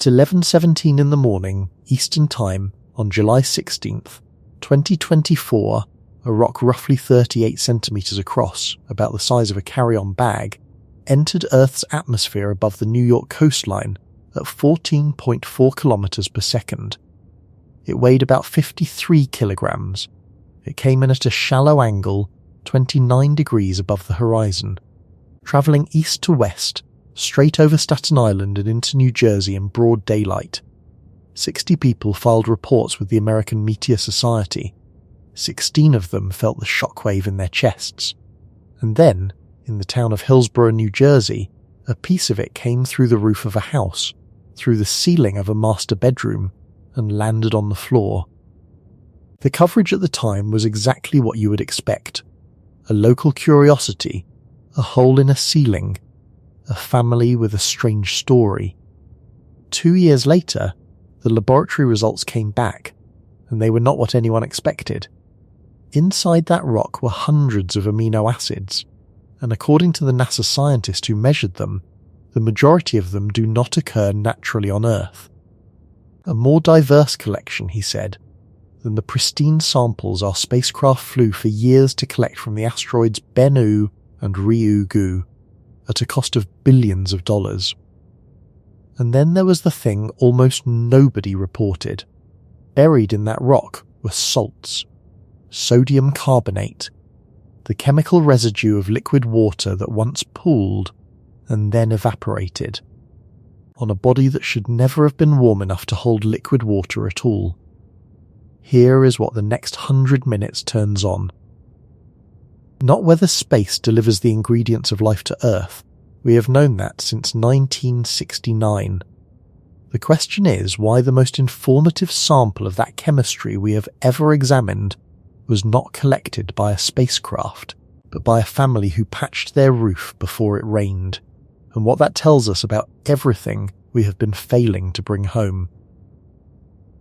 At 11:17 in the morning, Eastern Time, on July 16th, 2024, a rock roughly 38 centimeters across, about the size of a carry-on bag, entered Earth's atmosphere above the New York coastline at 14.4 kilometers per second. It weighed about 53 kilograms. It came in at a shallow angle, 29 degrees above the horizon, travelling east to west, straight over Staten Island and into New Jersey in broad daylight. 60 people filed reports with the American Meteor Society. 16 of them felt the shockwave in their chests. And then, in the town of Hillsborough, New Jersey, a piece of it came through the roof of a house, through the ceiling of a master bedroom, and landed on the floor. The coverage at the time was exactly what you would expect. A local curiosity, a hole in a ceiling, a family with a strange story. 2 years later, the laboratory results came back, and they were not what anyone expected. Inside that rock were hundreds of amino acids, and according to the NASA scientist who measured them, the majority of them do not occur naturally on Earth. A more diverse collection, he said, than the pristine samples our spacecraft flew for years to collect from the asteroids Bennu and Ryugu, at a cost of billions of dollars. And then there was the thing almost nobody reported. Buried in that rock were salts, sodium carbonate, the chemical residue of liquid water that once pooled and then evaporated, on a body that should never have been warm enough to hold liquid water at all. Here is what the next 100 minutes turns on. Not whether space delivers the ingredients of life to Earth. We have known that since 1969. The question is why the most informative sample of that chemistry we have ever examined was not collected by a spacecraft, but by a family who patched their roof before it rained, and what that tells us about everything we have been failing to bring home.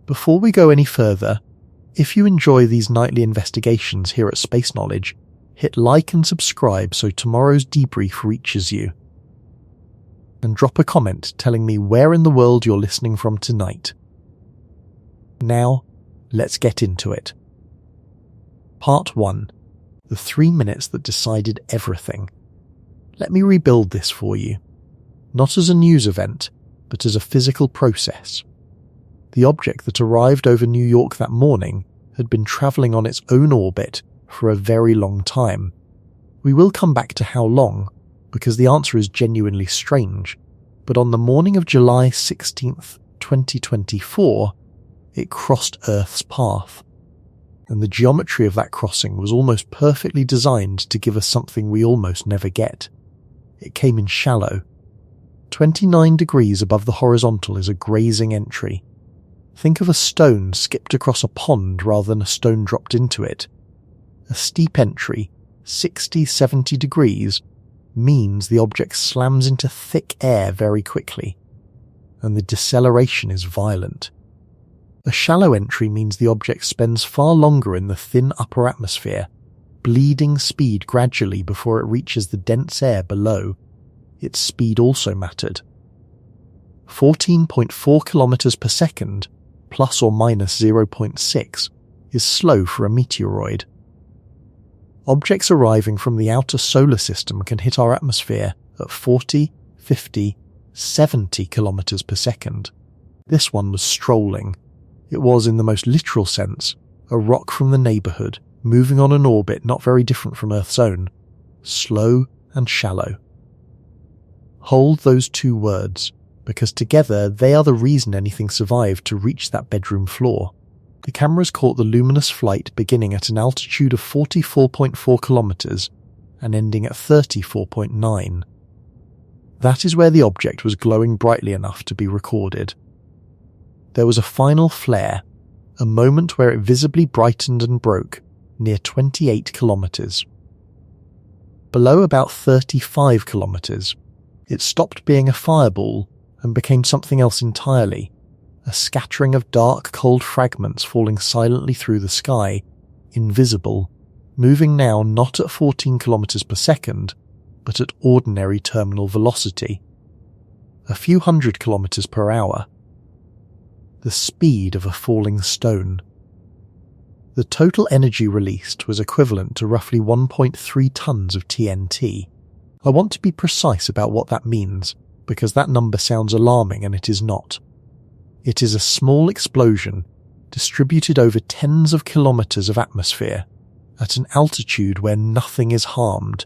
Before we go any further, if you enjoy these nightly investigations here at Space Knowledge, hit like and subscribe so tomorrow's debrief reaches you. And drop a comment telling me where in the world you're listening from tonight. Now, let's get into it. Part 1. The 3 minutes that decided everything. Let me rebuild this for you. Not as a news event, but as a physical process. The object that arrived over New York that morning had been travelling on its own orbit for a very long time. We will come back to how long, because the answer is genuinely strange, but on the morning of July 16th, 2024, it crossed Earth's path. And the geometry of that crossing was almost perfectly designed to give us something we almost never get. It came in shallow. 29 degrees above the horizontal is a grazing entry. Think of a stone skipped across a pond rather than a stone dropped into it. A steep entry, 60-70 degrees, means the object slams into thick air very quickly, and the deceleration is violent. A shallow entry means the object spends far longer in the thin upper atmosphere, bleeding speed gradually before it reaches the dense air below. Its speed also mattered. 14.4 kilometers per second, plus or minus 0.6, is slow for a meteoroid. Objects arriving from the outer solar system can hit our atmosphere at 40, 50, 70 kilometers per second. This one was strolling. It was, in the most literal sense, a rock from the neighbourhood, moving on an orbit not very different from Earth's own, slow and shallow. Hold those two words, because together they are the reason anything survived to reach that bedroom floor. The cameras caught the luminous flight beginning at an altitude of 44.4 kilometers and ending at 34.9. That is where the object was glowing brightly enough to be recorded. There was a final flare, a moment where it visibly brightened and broke, near 28 kilometers. Below about 35 kilometers, it stopped being a fireball and became something else entirely, a scattering of dark, cold fragments falling silently through the sky, invisible, moving now not at 14 kilometers per second, but at ordinary terminal velocity. A few hundred kilometers per hour, the speed of a falling stone. The total energy released was equivalent to roughly 1.3 tons of TNT. I want to be precise about what that means, because that number sounds alarming and it is not. It is a small explosion distributed over tens of kilometers of atmosphere at an altitude where nothing is harmed.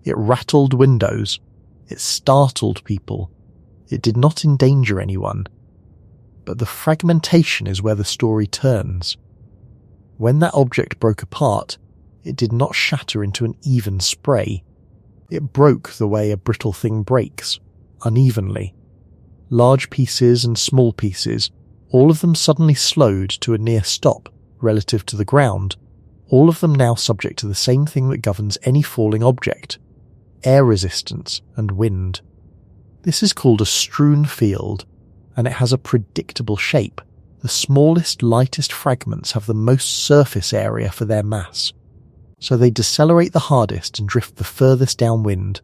It rattled windows. It startled people. It did not endanger anyone. But the fragmentation is where the story turns. When that object broke apart, it did not shatter into an even spray. It broke the way a brittle thing breaks, unevenly. Large pieces and small pieces, all of them suddenly slowed to a near stop relative to the ground, all of them now subject to the same thing that governs any falling object: air resistance and wind. This is called a strewn field, and it has a predictable shape. The smallest, lightest fragments have the most surface area for their mass, so they decelerate the hardest and drift the furthest downwind.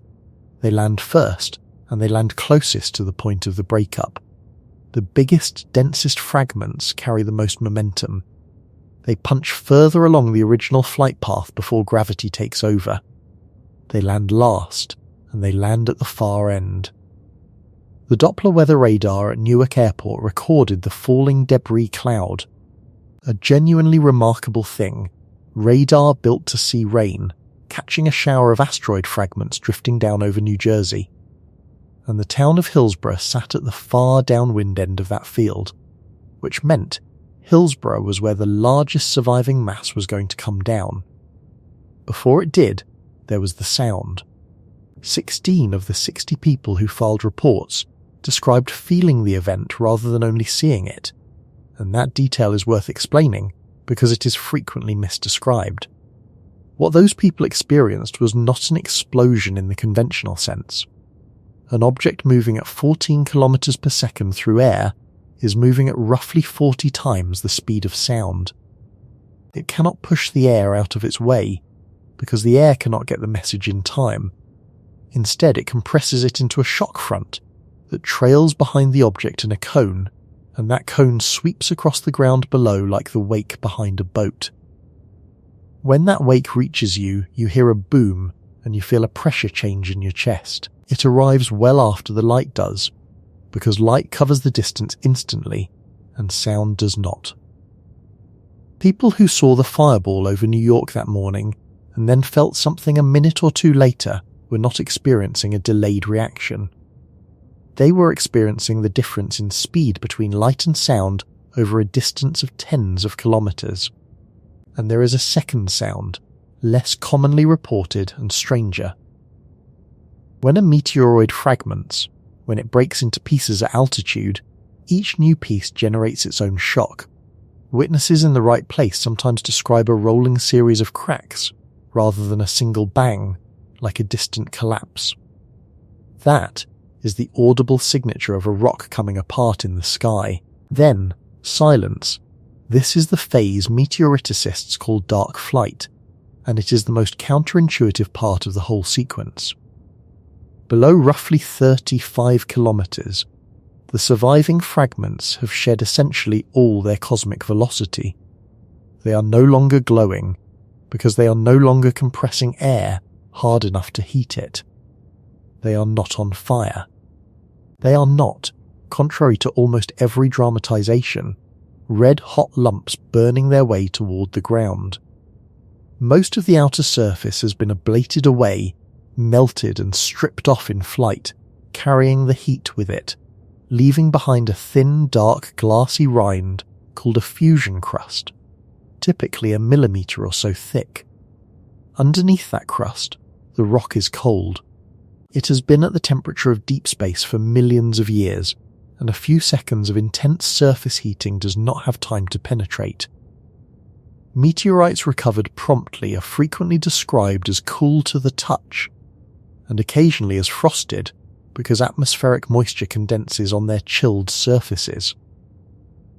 They land first, and they land closest to the point of the breakup. The biggest, densest fragments carry the most momentum. They punch further along the original flight path before gravity takes over. They land last, and they land at the far end. The Doppler weather radar at Newark Airport recorded the falling debris cloud. A genuinely remarkable thing, radar built to see rain, catching a shower of asteroid fragments drifting down over New Jersey. And the town of Hillsborough sat at the far downwind end of that field, which meant Hillsborough was where the largest surviving mass was going to come down. Before it did, there was the sound. 16 of the 60 people who filed reports described feeling the event rather than only seeing it, and that detail is worth explaining because it is frequently misdescribed. What those people experienced was not an explosion in the conventional sense. An object moving at 14 kilometers per second through air is moving at roughly 40 times the speed of sound. It cannot push the air out of its way, because the air cannot get the message in time. Instead, it compresses it into a shock front that trails behind the object in a cone, and that cone sweeps across the ground below like the wake behind a boat. When that wake reaches you, you hear a boom, and you feel a pressure change in your chest. It arrives well after the light does, because light covers the distance instantly, and sound does not. People who saw the fireball over New York that morning, and then felt something a minute or two later, were not experiencing a delayed reaction. They were experiencing the difference in speed between light and sound over a distance of tens of kilometers. And there is a second sound, less commonly reported and stranger. When a meteoroid fragments, when it breaks into pieces at altitude, each new piece generates its own shock. Witnesses in the right place sometimes describe a rolling series of cracks, rather than a single bang, like a distant collapse. That is the audible signature of a rock coming apart in the sky. Then, silence. This is the phase meteoriticists call dark flight, and it is the most counterintuitive part of the whole sequence. Below roughly 35 kilometers, the surviving fragments have shed essentially all their cosmic velocity. They are no longer glowing, because they are no longer compressing air hard enough to heat it. They are not on fire. They are not, contrary to almost every dramatization, red-hot lumps burning their way toward the ground. Most of the outer surface has been ablated away, melted and stripped off in flight, carrying the heat with it, leaving behind a thin, dark, glassy rind called a fusion crust, typically a millimeter or so thick. Underneath that crust, the rock is cold. It has been at the temperature of deep space for millions of years, and a few seconds of intense surface heating does not have time to penetrate. Meteorites recovered promptly are frequently described as cool to the touch, and occasionally as frosted, because atmospheric moisture condenses on their chilled surfaces.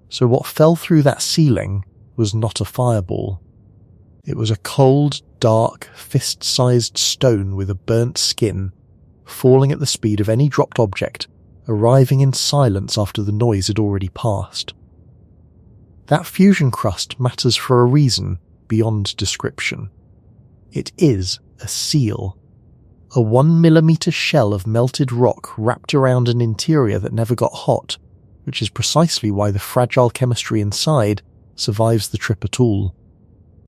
So what fell through that ceiling was not a fireball. It was a cold, dark, fist-sized stone with a burnt skin, falling at the speed of any dropped object, arriving in silence after the noise had already passed. That fusion crust matters for a reason beyond description. It is a seal. A 1 millimeter shell of melted rock wrapped around an interior that never got hot, which is precisely why the fragile chemistry inside survives the trip at all.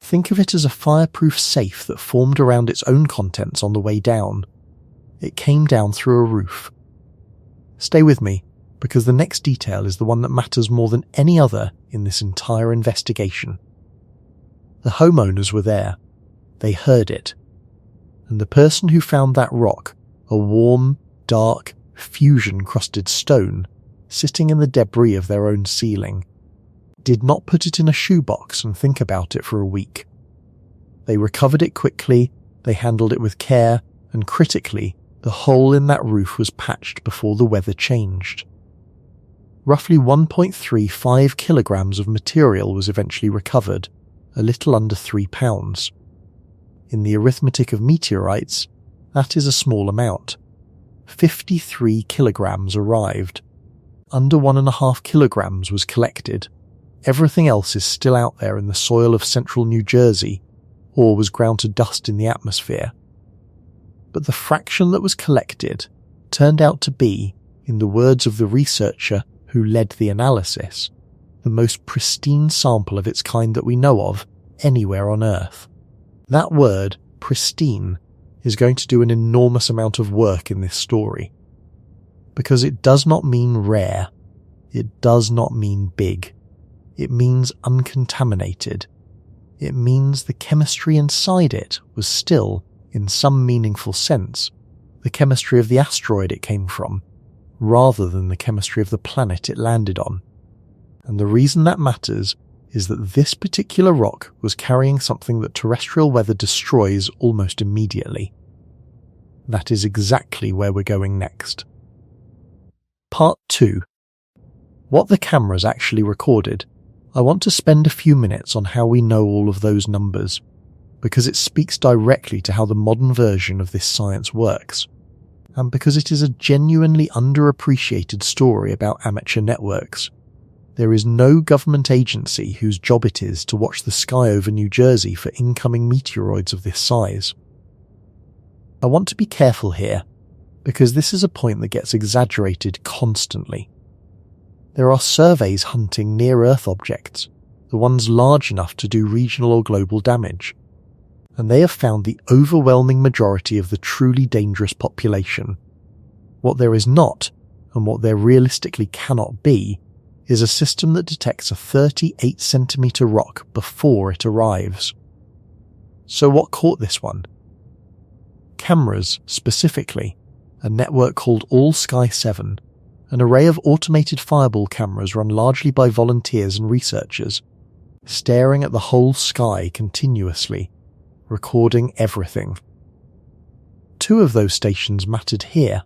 Think of it as a fireproof safe that formed around its own contents on the way down. It came down through a roof. Stay with me, because the next detail is the one that matters more than any other in this entire investigation. The homeowners were there. They heard it. And the person who found that rock, a warm, dark, fusion-crusted stone, sitting in the debris of their own ceiling, did not put it in a shoebox and think about it for a week. They recovered it quickly, they handled it with care, and critically, the hole in that roof was patched before the weather changed. Roughly 1.35 kilograms of material was eventually recovered, a little under 3 pounds. In the arithmetic of meteorites, that is a small amount. 53 kilograms arrived. Under 1.5 kilograms was collected. Everything else is still out there in the soil of central New Jersey, or was ground to dust in the atmosphere. But the fraction that was collected turned out to be, in the words of the researcher who led the analysis, the most pristine sample of its kind that we know of anywhere on Earth. That word, pristine, is going to do an enormous amount of work in this story. Because it does not mean rare. It does not mean big. It means uncontaminated. It means the chemistry inside it was still, in some meaningful sense, the chemistry of the asteroid it came from, rather than the chemistry of the planet it landed on. And the reason that matters is that this particular rock was carrying something that terrestrial weather destroys almost immediately. That is exactly where we're going next. Part 2. What the cameras actually recorded. I want to spend a few minutes on how we know all of those numbers, because it speaks directly to how the modern version of this science works, and because it is a genuinely underappreciated story about amateur networks. There is no government agency whose job it is to watch the sky over New Jersey for incoming meteoroids of this size. I want to be careful here, because this is a point that gets exaggerated constantly. There are surveys hunting near-Earth objects, the ones large enough to do regional or global damage, and they have found the overwhelming majority of the truly dangerous population. What there is not, and what there realistically cannot be, is a system that detects a 38 centimeter rock before it arrives. So what caught this one? Cameras, specifically, a network called All Sky 7, an array of automated fireball cameras run largely by volunteers and researchers, staring at the whole sky continuously, recording everything. 2 of those stations mattered here,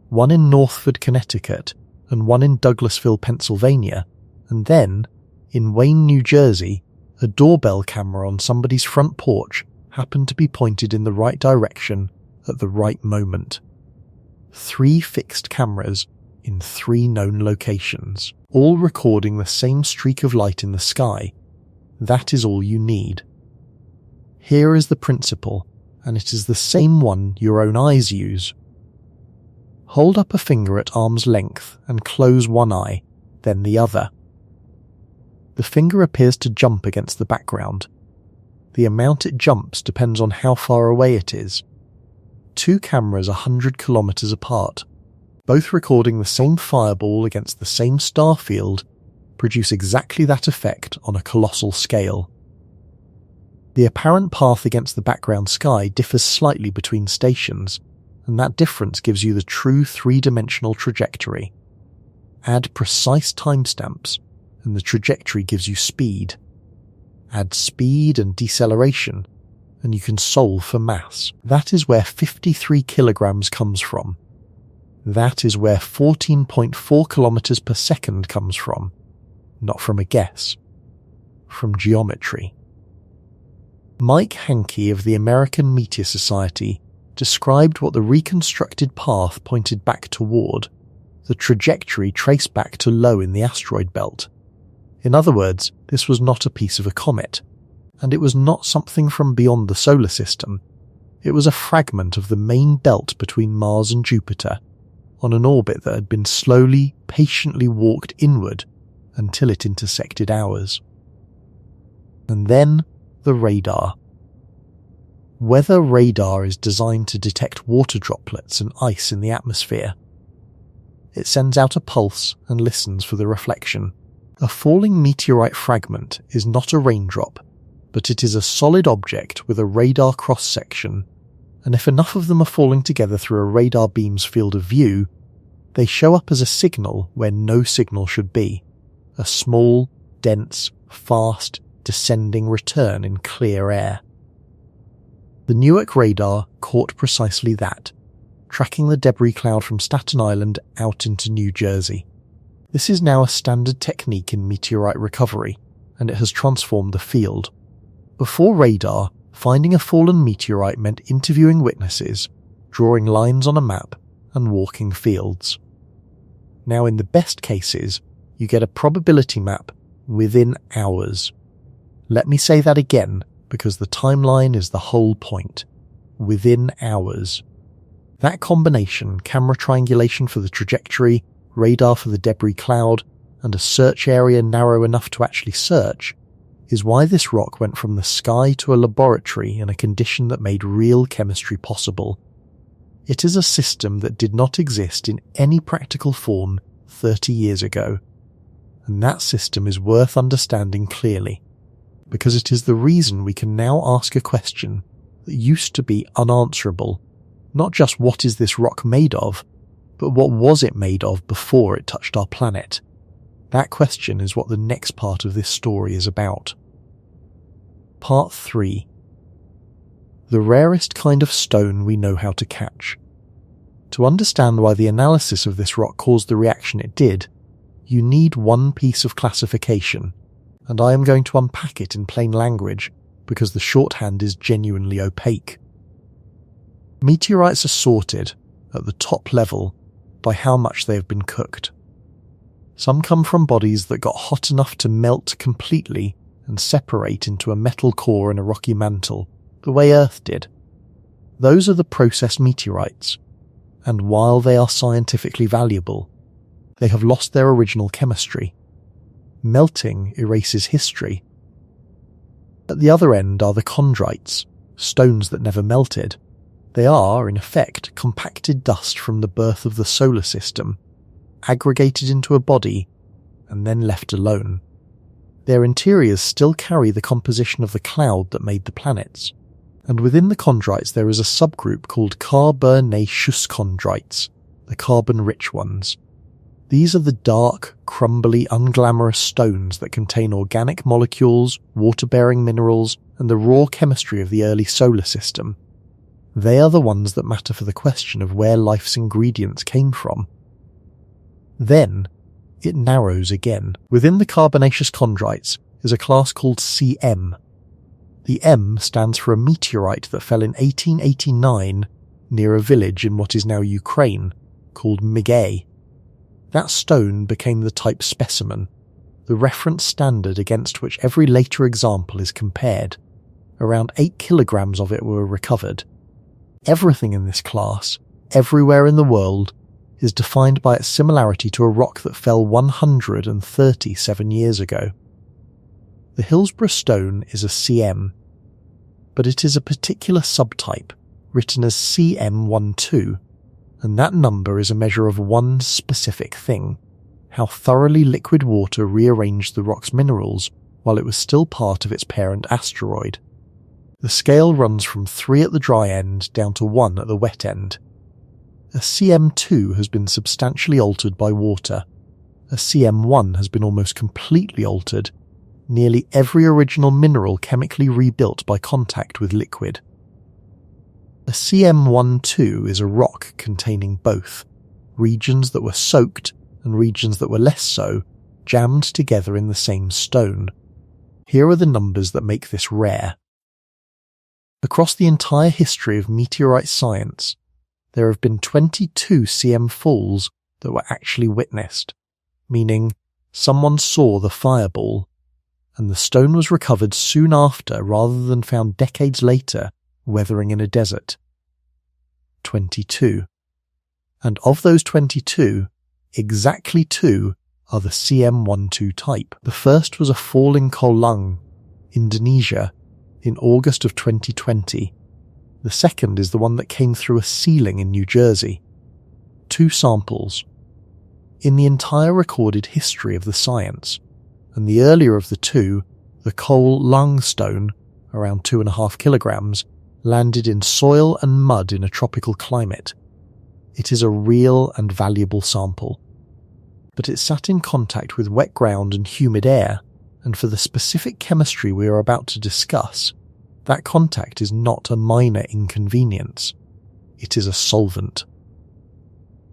one in Northford, Connecticut, and one in Douglasville, Pennsylvania, and then, in Wayne, New Jersey, a doorbell camera on somebody's front porch happened to be pointed in the right direction at the right moment. 3 fixed cameras in 3 known locations, all recording the same streak of light in the sky. That is all you need. Here is the principle, and it is the same one your own eyes use. Hold up a finger at arm's length and close one eye, then the other. The finger appears to jump against the background. The amount it jumps depends on how far away it is. 2 cameras 100 kilometers apart, both recording the same fireball against the same star field, produce exactly that effect on a colossal scale. The apparent path against the background sky differs slightly between stations, and that difference gives you the true 3-dimensional trajectory. Add precise timestamps, and the trajectory gives you speed. Add speed and deceleration, and you can solve for mass. That is where 53 kilograms comes from. That is where 14.4 kilometers per second comes from. Not from a guess. From geometry. Mike Hankey of the American Meteor Society described what the reconstructed path pointed back toward, the trajectory traced back to low in the asteroid belt. In other words, this was not a piece of a comet, and it was not something from beyond the solar system. It was a fragment of the main belt between Mars and Jupiter, on an orbit that had been slowly, patiently walked inward until it intersected ours. And then, the radar. Weather radar is designed to detect water droplets and ice in the atmosphere. It sends out a pulse and listens for the reflection. A falling meteorite fragment is not a raindrop, but it is a solid object with a radar cross-section, and if enough of them are falling together through a radar beam's field of view, they show up as a signal where no signal should be. A small, dense, fast, descending return in clear air. The Newark radar caught precisely that, tracking the debris cloud from Staten Island out into New Jersey. This is now a standard technique in meteorite recovery, and it has transformed the field. Before radar, finding a fallen meteorite meant interviewing witnesses, drawing lines on a map, and walking fields. Now, in the best cases, you get a probability map within hours. Let me say that again, because the timeline is the whole point. Within hours. That combination, camera triangulation for the trajectory, radar for the debris cloud, and a search area narrow enough to actually search, is why this rock went from the sky to a laboratory in a condition that made real chemistry possible. It is a system that did not exist in any practical form 30 years ago, and that system is worth understanding clearly, because it is the reason we can now ask a question that used to be unanswerable. Not just what is this rock made of, but what was it made of before it touched our planet? That question is what the next part of this story is about. Part 3. The rarest kind of stone we know how to catch. To understand why the analysis of this rock caused the reaction it did, you need one piece of classification, and I am going to unpack it in plain language because the shorthand is genuinely opaque. Meteorites are sorted, at the top level, by how much they have been cooked. Some come from bodies that got hot enough to melt completely and separate into a metal core and a rocky mantle, the way Earth did. Those are the processed meteorites, and while they are scientifically valuable, they have lost their original chemistry. Melting erases history. At the other end are the chondrites, stones that never melted. They are, in effect, compacted dust from the birth of the solar system, aggregated into a body, and then left alone. Their interiors still carry the composition of the cloud that made the planets, and within the chondrites there is a subgroup called carbonaceous chondrites, the carbon-rich ones. These are the dark, crumbly, unglamorous stones that contain organic molecules, water-bearing minerals, and the raw chemistry of the early solar system. They are the ones that matter for the question of where life's ingredients came from. Then, it narrows again. Within the carbonaceous chondrites is a class called CM. The M stands for a meteorite that fell in 1889 near a village in what is now Ukraine, called Migay. That stone became the type specimen, the reference standard against which every later example is compared. Around 8 kilograms of it were recovered. Everything in this class, everywhere in the world, is defined by its similarity to a rock that fell 137 years ago. The Hillsborough stone is a CM, but it is a particular subtype, written as CM12, and that number is a measure of one specific thing: how thoroughly liquid water rearranged the rock's minerals while it was still part of its parent asteroid. The scale runs from 3 at the dry end down to 1 at the wet end. A CM2 has been substantially altered by water. A CM1 has been almost completely altered, nearly every original mineral chemically rebuilt by contact with liquid. A CM12 is a rock containing both, regions that were soaked and regions that were less so, jammed together in the same stone. Here are the numbers that make this rare. Across the entire history of meteorite science, there have been 22 CM falls that were actually witnessed, meaning Someone saw the fireball, and the stone was recovered soon after rather than found decades later, weathering in a desert. 22. And of those 22, exactly 2 are the CM12 type. The first was a fall in Kolang, Indonesia, in August of 2020. The second is the one that came through a ceiling in New Jersey. 2 samples. In the entire recorded history of the science, and the earlier of the 2, the Kolang stone, around 2.5 kilograms, landed in soil and mud in a tropical climate. It is a real and valuable sample. But it sat in contact with wet ground and humid air, and for the specific chemistry we are about to discuss, that contact is not a minor inconvenience. It is a solvent.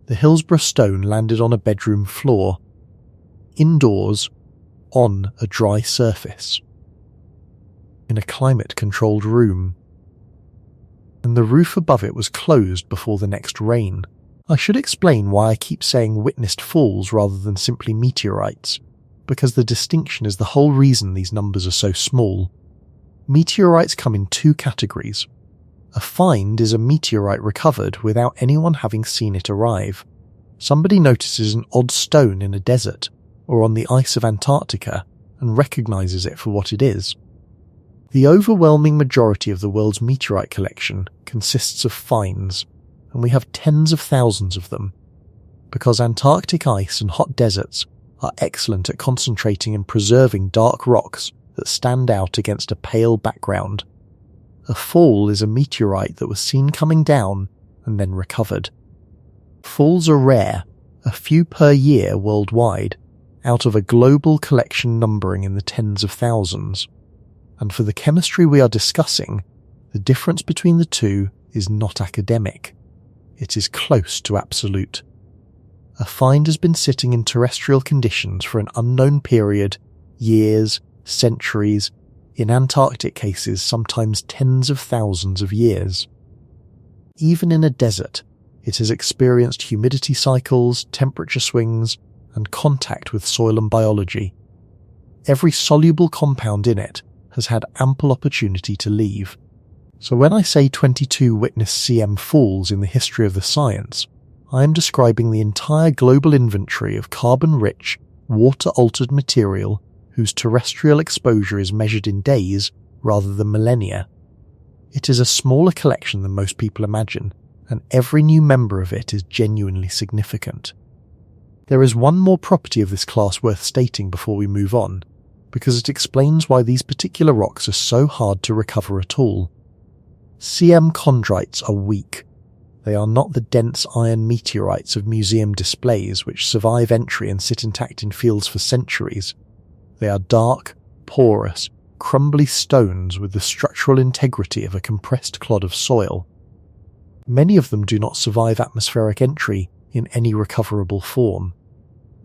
The Hillsborough stone landed on a bedroom floor, indoors, on a dry surface, in a climate-controlled room, and the roof above it was closed before the next rain. I should explain why I keep saying witnessed falls rather than simply meteorites, because the distinction is the whole reason these numbers are so small. Meteorites come in 2 categories. A find is a meteorite recovered without anyone having seen it arrive. Somebody notices an odd stone in a desert or on the ice of Antarctica and recognizes it for what it is. The overwhelming majority of the world's meteorite collection consists of finds, and we have tens of thousands of them, because Antarctic ice and hot deserts are excellent at concentrating and preserving dark rocks that stand out against a pale background. A fall is a meteorite that was seen coming down and then recovered. Falls are rare, a few per year worldwide, out of a global collection numbering in the tens of thousands. And for the chemistry we are discussing, the difference between the 2 is not academic. It is close to absolute. A find has been sitting in terrestrial conditions for an unknown period, years, centuries, in Antarctic cases sometimes tens of thousands of years. Even in a desert, it has experienced humidity cycles, temperature swings, and contact with soil and biology. Every soluble compound in it has had ample opportunity to leave. So when I say 22 witnessed CM falls in the history of the science, I am describing the entire global inventory of carbon-rich, water-altered material whose terrestrial exposure is measured in days rather than millennia. It is a smaller collection than most people imagine, and every new member of it is genuinely significant. There is one more property of this class worth stating before we move on, because it explains why these particular rocks are so hard to recover at all. CM chondrites are weak. They are not the dense iron meteorites of museum displays which survive entry and sit intact in fields for centuries. They are dark, porous, crumbly stones with the structural integrity of a compressed clod of soil. Many of them do not survive atmospheric entry in any recoverable form.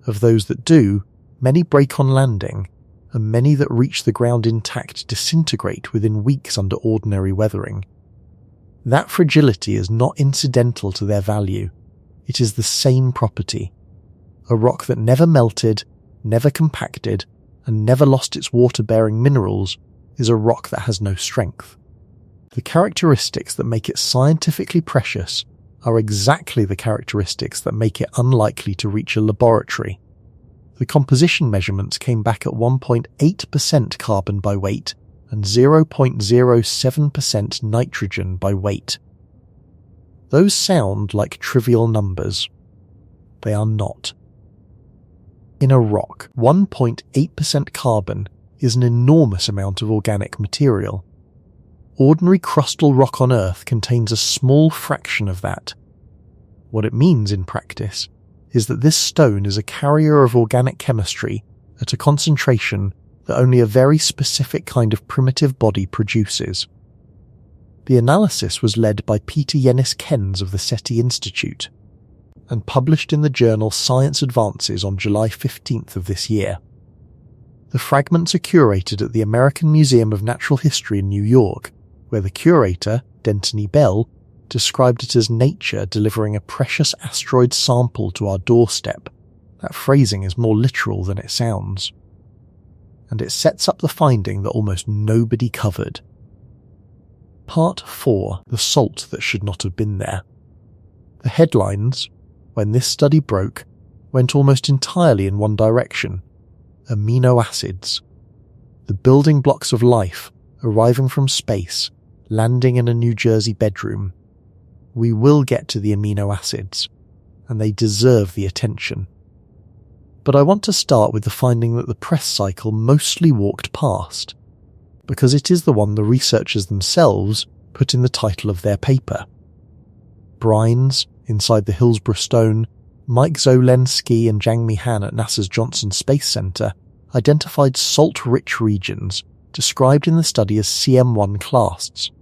Of those that do, many break on landing, and many that reach the ground intact disintegrate within weeks under ordinary weathering. That fragility is not incidental to their value. It is the same property. A rock that never melted, never compacted, and never lost its water-bearing minerals is a rock that has no strength. The characteristics that make it scientifically precious are exactly the characteristics that make it unlikely to reach a laboratory. The composition measurements came back at 1.8% carbon by weight and 0.07% nitrogen by weight. Those sound like trivial numbers. They are not. In a rock, 1.8% carbon is an enormous amount of organic material. Ordinary crustal rock on Earth contains a small fraction of that. What it means in practice is that this stone is a carrier of organic chemistry at a concentration that only a very specific kind of primitive body produces. The analysis was led by Peter Jenniskens of the SETI Institute and published in the journal Science Advances on July 15th of this year. The fragments are curated at the American Museum of Natural History in New York, where the curator, Denton Bell, described it as nature delivering a precious asteroid sample to our doorstep, That phrasing is more literal than it sounds. And it sets up the finding that almost nobody covered. Part 4, the salt that should not have been there. The headlines, when this study broke, went almost entirely in one direction: amino acids. The building blocks of life, arriving from space, landing in a New Jersey bedroom. We will get to the amino acids, and they deserve the attention. But I want to start with the finding that the press cycle mostly walked past, because it is the one the researchers themselves put in the title of their paper. Brines, inside the Hillsborough stone, Mike Zolensky and JangMi Han at NASA's Johnson Space Center identified salt-rich regions described in the study as CM1 clasts,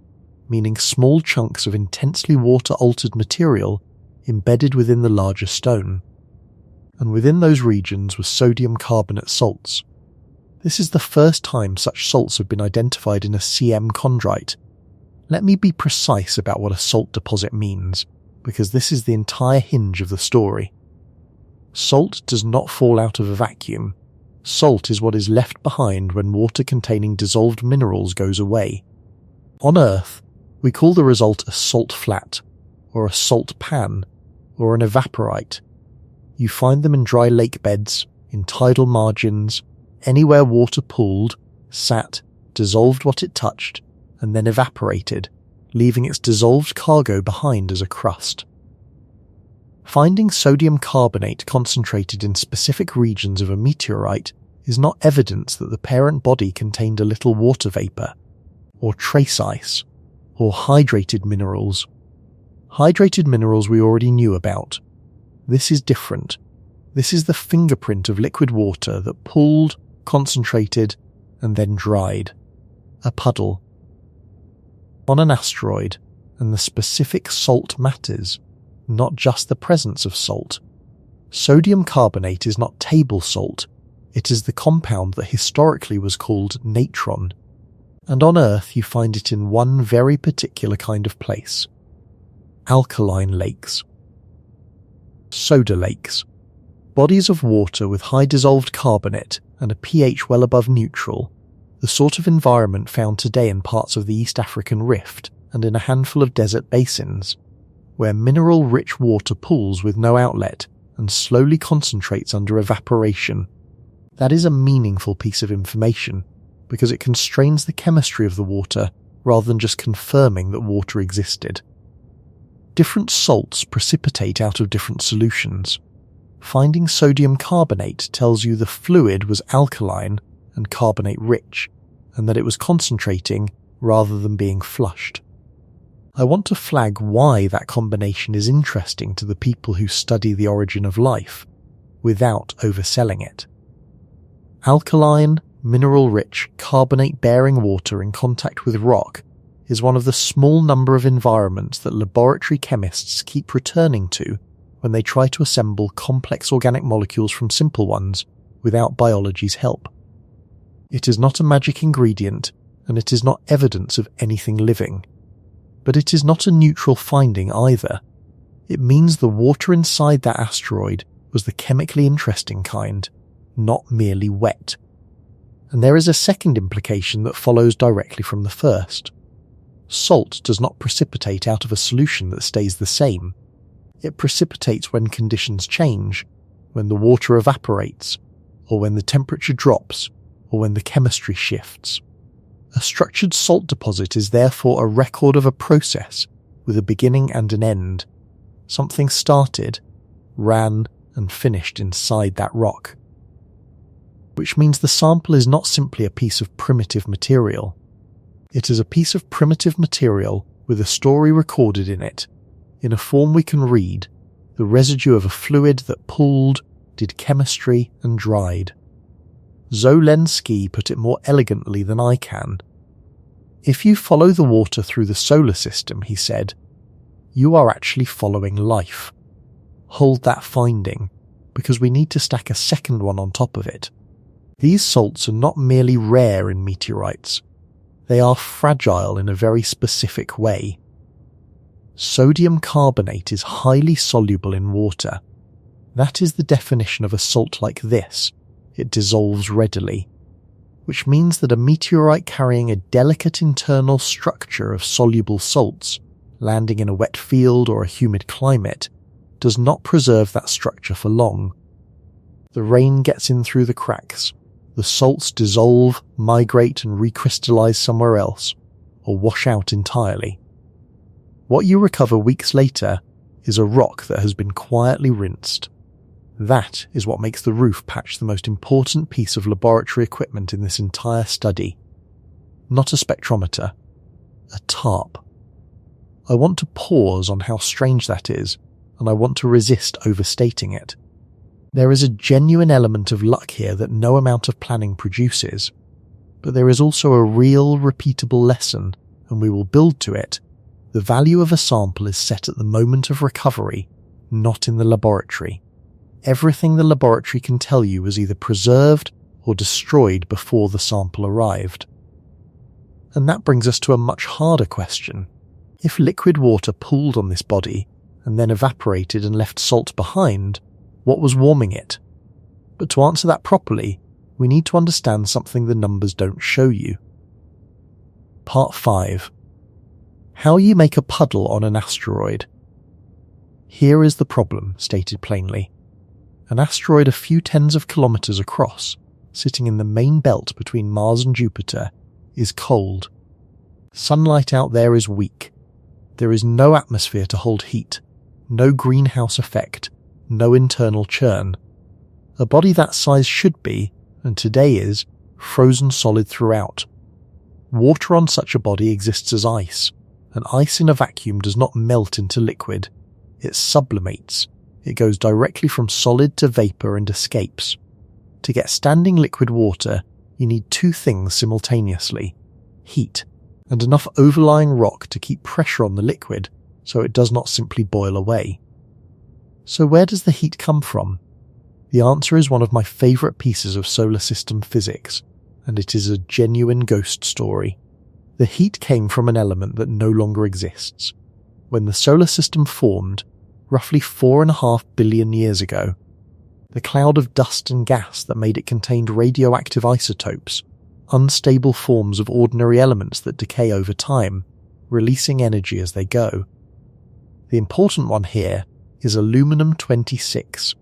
meaning small chunks of intensely water-altered material embedded within the larger stone. And within those regions were sodium carbonate salts. This is the first time such salts have been identified in a CM chondrite. Let me be precise about what a salt deposit means, because this is the entire hinge of the story. Salt does not fall out of a vacuum. Salt is what is left behind when water containing dissolved minerals goes away. On Earth, we call the result a salt flat, or a salt pan, or an evaporite. You find them in dry lake beds, in tidal margins, anywhere water pooled, sat, dissolved what it touched, and then evaporated, leaving its dissolved cargo behind as a crust. Finding sodium carbonate concentrated in specific regions of a meteorite is not evidence that the parent body contained a little water vapour, or trace ice, or hydrated minerals. Hydrated minerals we already knew about. This is different. This is the fingerprint of liquid water that pooled, concentrated, and then dried. A puddle. On an asteroid, and the specific salt matters, not just the presence of salt. Sodium carbonate is not table salt, it is the compound that historically was called natron, and on Earth you find it in one very particular kind of place: alkaline lakes. Soda lakes. Bodies of water with high dissolved carbonate and a pH well above neutral, the sort of environment found today in parts of the East African Rift and in a handful of desert basins, where mineral-rich water pools with no outlet and slowly concentrates under evaporation. That is a meaningful piece of information, because it constrains the chemistry of the water rather than just confirming that water existed. Different salts precipitate out of different solutions. Finding sodium carbonate tells you the fluid was alkaline and carbonate-rich, and that it was concentrating rather than being flushed. I want to flag why that combination is interesting to the people who study the origin of life, without overselling it. Alkaline, mineral-rich, carbonate-bearing water in contact with rock is one of the small number of environments that laboratory chemists keep returning to when they try to assemble complex organic molecules from simple ones without biology's help. It is not a magic ingredient, and it is not evidence of anything living. But it is not a neutral finding either. It means the water inside that asteroid was the chemically interesting kind, not merely wet. And there is a second implication that follows directly from the first. Salt does not precipitate out of a solution that stays the same. It precipitates when conditions change, when the water evaporates, or when the temperature drops, or when the chemistry shifts. A structured salt deposit is therefore a record of a process with a beginning and an end. Something started, ran, and finished inside that rock. Which means the sample is not simply a piece of primitive material. It is a piece of primitive material with a story recorded in it, in a form we can read, the residue of a fluid that pooled, did chemistry, and dried. Zolensky put it more elegantly than I can. If you follow the water through the solar system, he said, you are actually following life. Hold that finding, because we need to stack a second one on top of it. These salts are not merely rare in meteorites. They are fragile in a very specific way. Sodium carbonate is highly soluble in water. That is the definition of a salt like this. It dissolves readily, which means that a meteorite carrying a delicate internal structure of soluble salts, landing in a wet field or a humid climate, does not preserve that structure for long. The rain gets in through the cracks, the salts dissolve, migrate and recrystallize somewhere else, or wash out entirely. What you recover weeks later is a rock that has been quietly rinsed. That is what makes the roof patch the most important piece of laboratory equipment in this entire study. Not a spectrometer, a tarp. I want to pause on how strange that is, and I want to resist overstating it. There is a genuine element of luck here that no amount of planning produces, but there is also a real, repeatable lesson, and we will build to it. The value of a sample is set at the moment of recovery, not in the laboratory. Everything the laboratory can tell you was either preserved or destroyed before the sample arrived. And that brings us to a much harder question. If liquid water pooled on this body and then evaporated and left salt behind, what was warming it? But to answer that properly, we need to understand something the numbers don't show you. Part 5. How you make a puddle on an asteroid. Here is the problem, stated plainly. An asteroid a few tens of kilometers across, sitting in the main belt between Mars and Jupiter, is cold. Sunlight out there is weak. There is no atmosphere to hold heat, no greenhouse effect, no internal churn. A body that size should be, and today is, frozen solid throughout. Water on such a body exists as ice, and ice in a vacuum does not melt into liquid. It sublimates. It goes directly from solid to vapor and escapes. To get standing liquid water, you need two things simultaneously: heat, and enough overlying rock to keep pressure on the liquid so it does not simply boil away. So where does the heat come from? The answer is one of my favourite pieces of solar system physics, and it is a genuine ghost story. The heat came from an element that no longer exists. When the solar system formed, roughly 4.5 billion years ago, the cloud of dust and gas that made it contained radioactive isotopes, unstable forms of ordinary elements that decay over time, releasing energy as they go. The important one here is aluminum-26.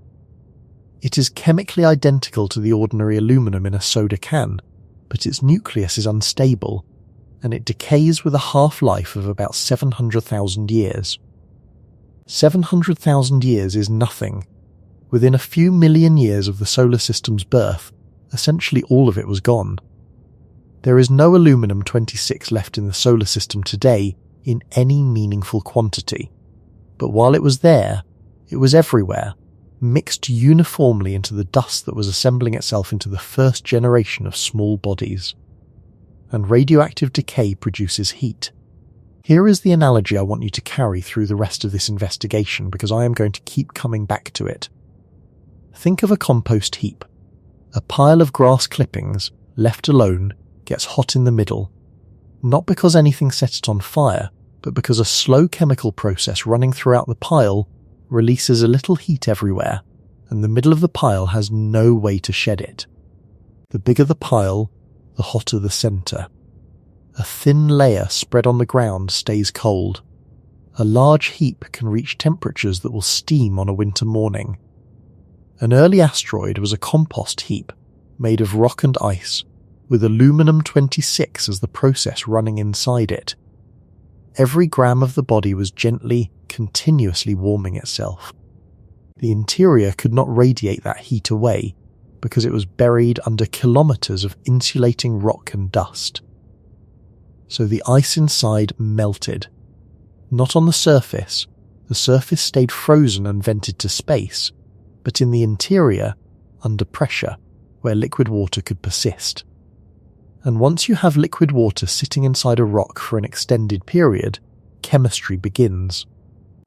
It is chemically identical to the ordinary aluminum in a soda can, but its nucleus is unstable, and it decays with a half-life of about 700,000 years. 700,000 years is nothing. Within a few million years of the solar system's birth, essentially all of it was gone. There is no aluminum-26 left in the solar system today in any meaningful quantity. But while it was there, it was everywhere, mixed uniformly into the dust that was assembling itself into the first generation of small bodies. And radioactive decay produces heat. Here is the analogy I want you to carry through the rest of this investigation, because I am going to keep coming back to it. Think of a compost heap. A pile of grass clippings, left alone, gets hot in the middle. Not because anything set it on fire, but because a slow chemical process running throughout the pile releases a little heat everywhere, and the middle of the pile has no way to shed it. The bigger the pile, the hotter the centre. A thin layer spread on the ground stays cold. A large heap can reach temperatures that will steam on a winter morning. An early asteroid was a compost heap made of rock and ice, with aluminum-26 as the process running inside it. Every gram of the body was gently, continuously warming itself. The interior could not radiate that heat away because it was buried under kilometres of insulating rock and dust. So the ice inside melted. Not on the surface stayed frozen and vented to space, but in the interior, under pressure, where liquid water could persist. And once you have liquid water sitting inside a rock for an extended period, chemistry begins.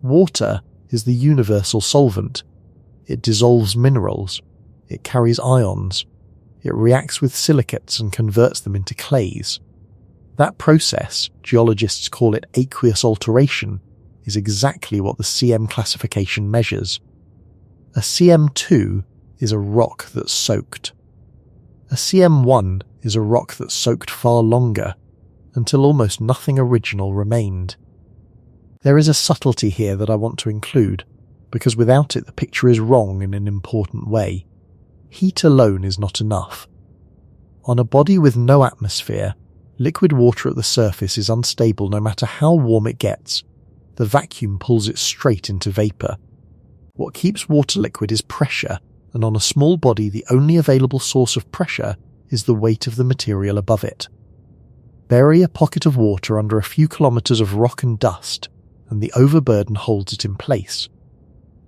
Water is the universal solvent. It dissolves minerals. It carries ions. It reacts with silicates and converts them into clays. That process, geologists call it aqueous alteration, is exactly what the CM classification measures. A CM2 is a rock that's soaked. A CM1 is a rock that soaked far longer, until almost nothing original remained. There is a subtlety here that I want to include, because without it the picture is wrong in an important way. Heat alone is not enough. On a body with no atmosphere, liquid water at the surface is unstable no matter how warm it gets. The vacuum pulls it straight into vapour. What keeps water liquid is pressure, and on a small body the only available source of pressure is the weight of the material above it. Bury a pocket of water under a few kilometres of rock and dust, and the overburden holds it in place.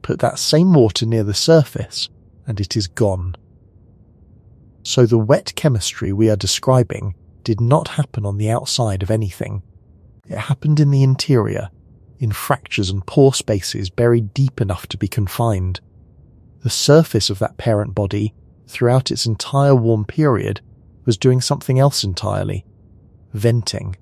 Put that same water near the surface, and it is gone. So the wet chemistry we are describing did not happen on the outside of anything. It happened in the interior, in fractures and pore spaces buried deep enough to be confined. The surface of that parent body, throughout its entire warm period, was doing something else entirely. Venting.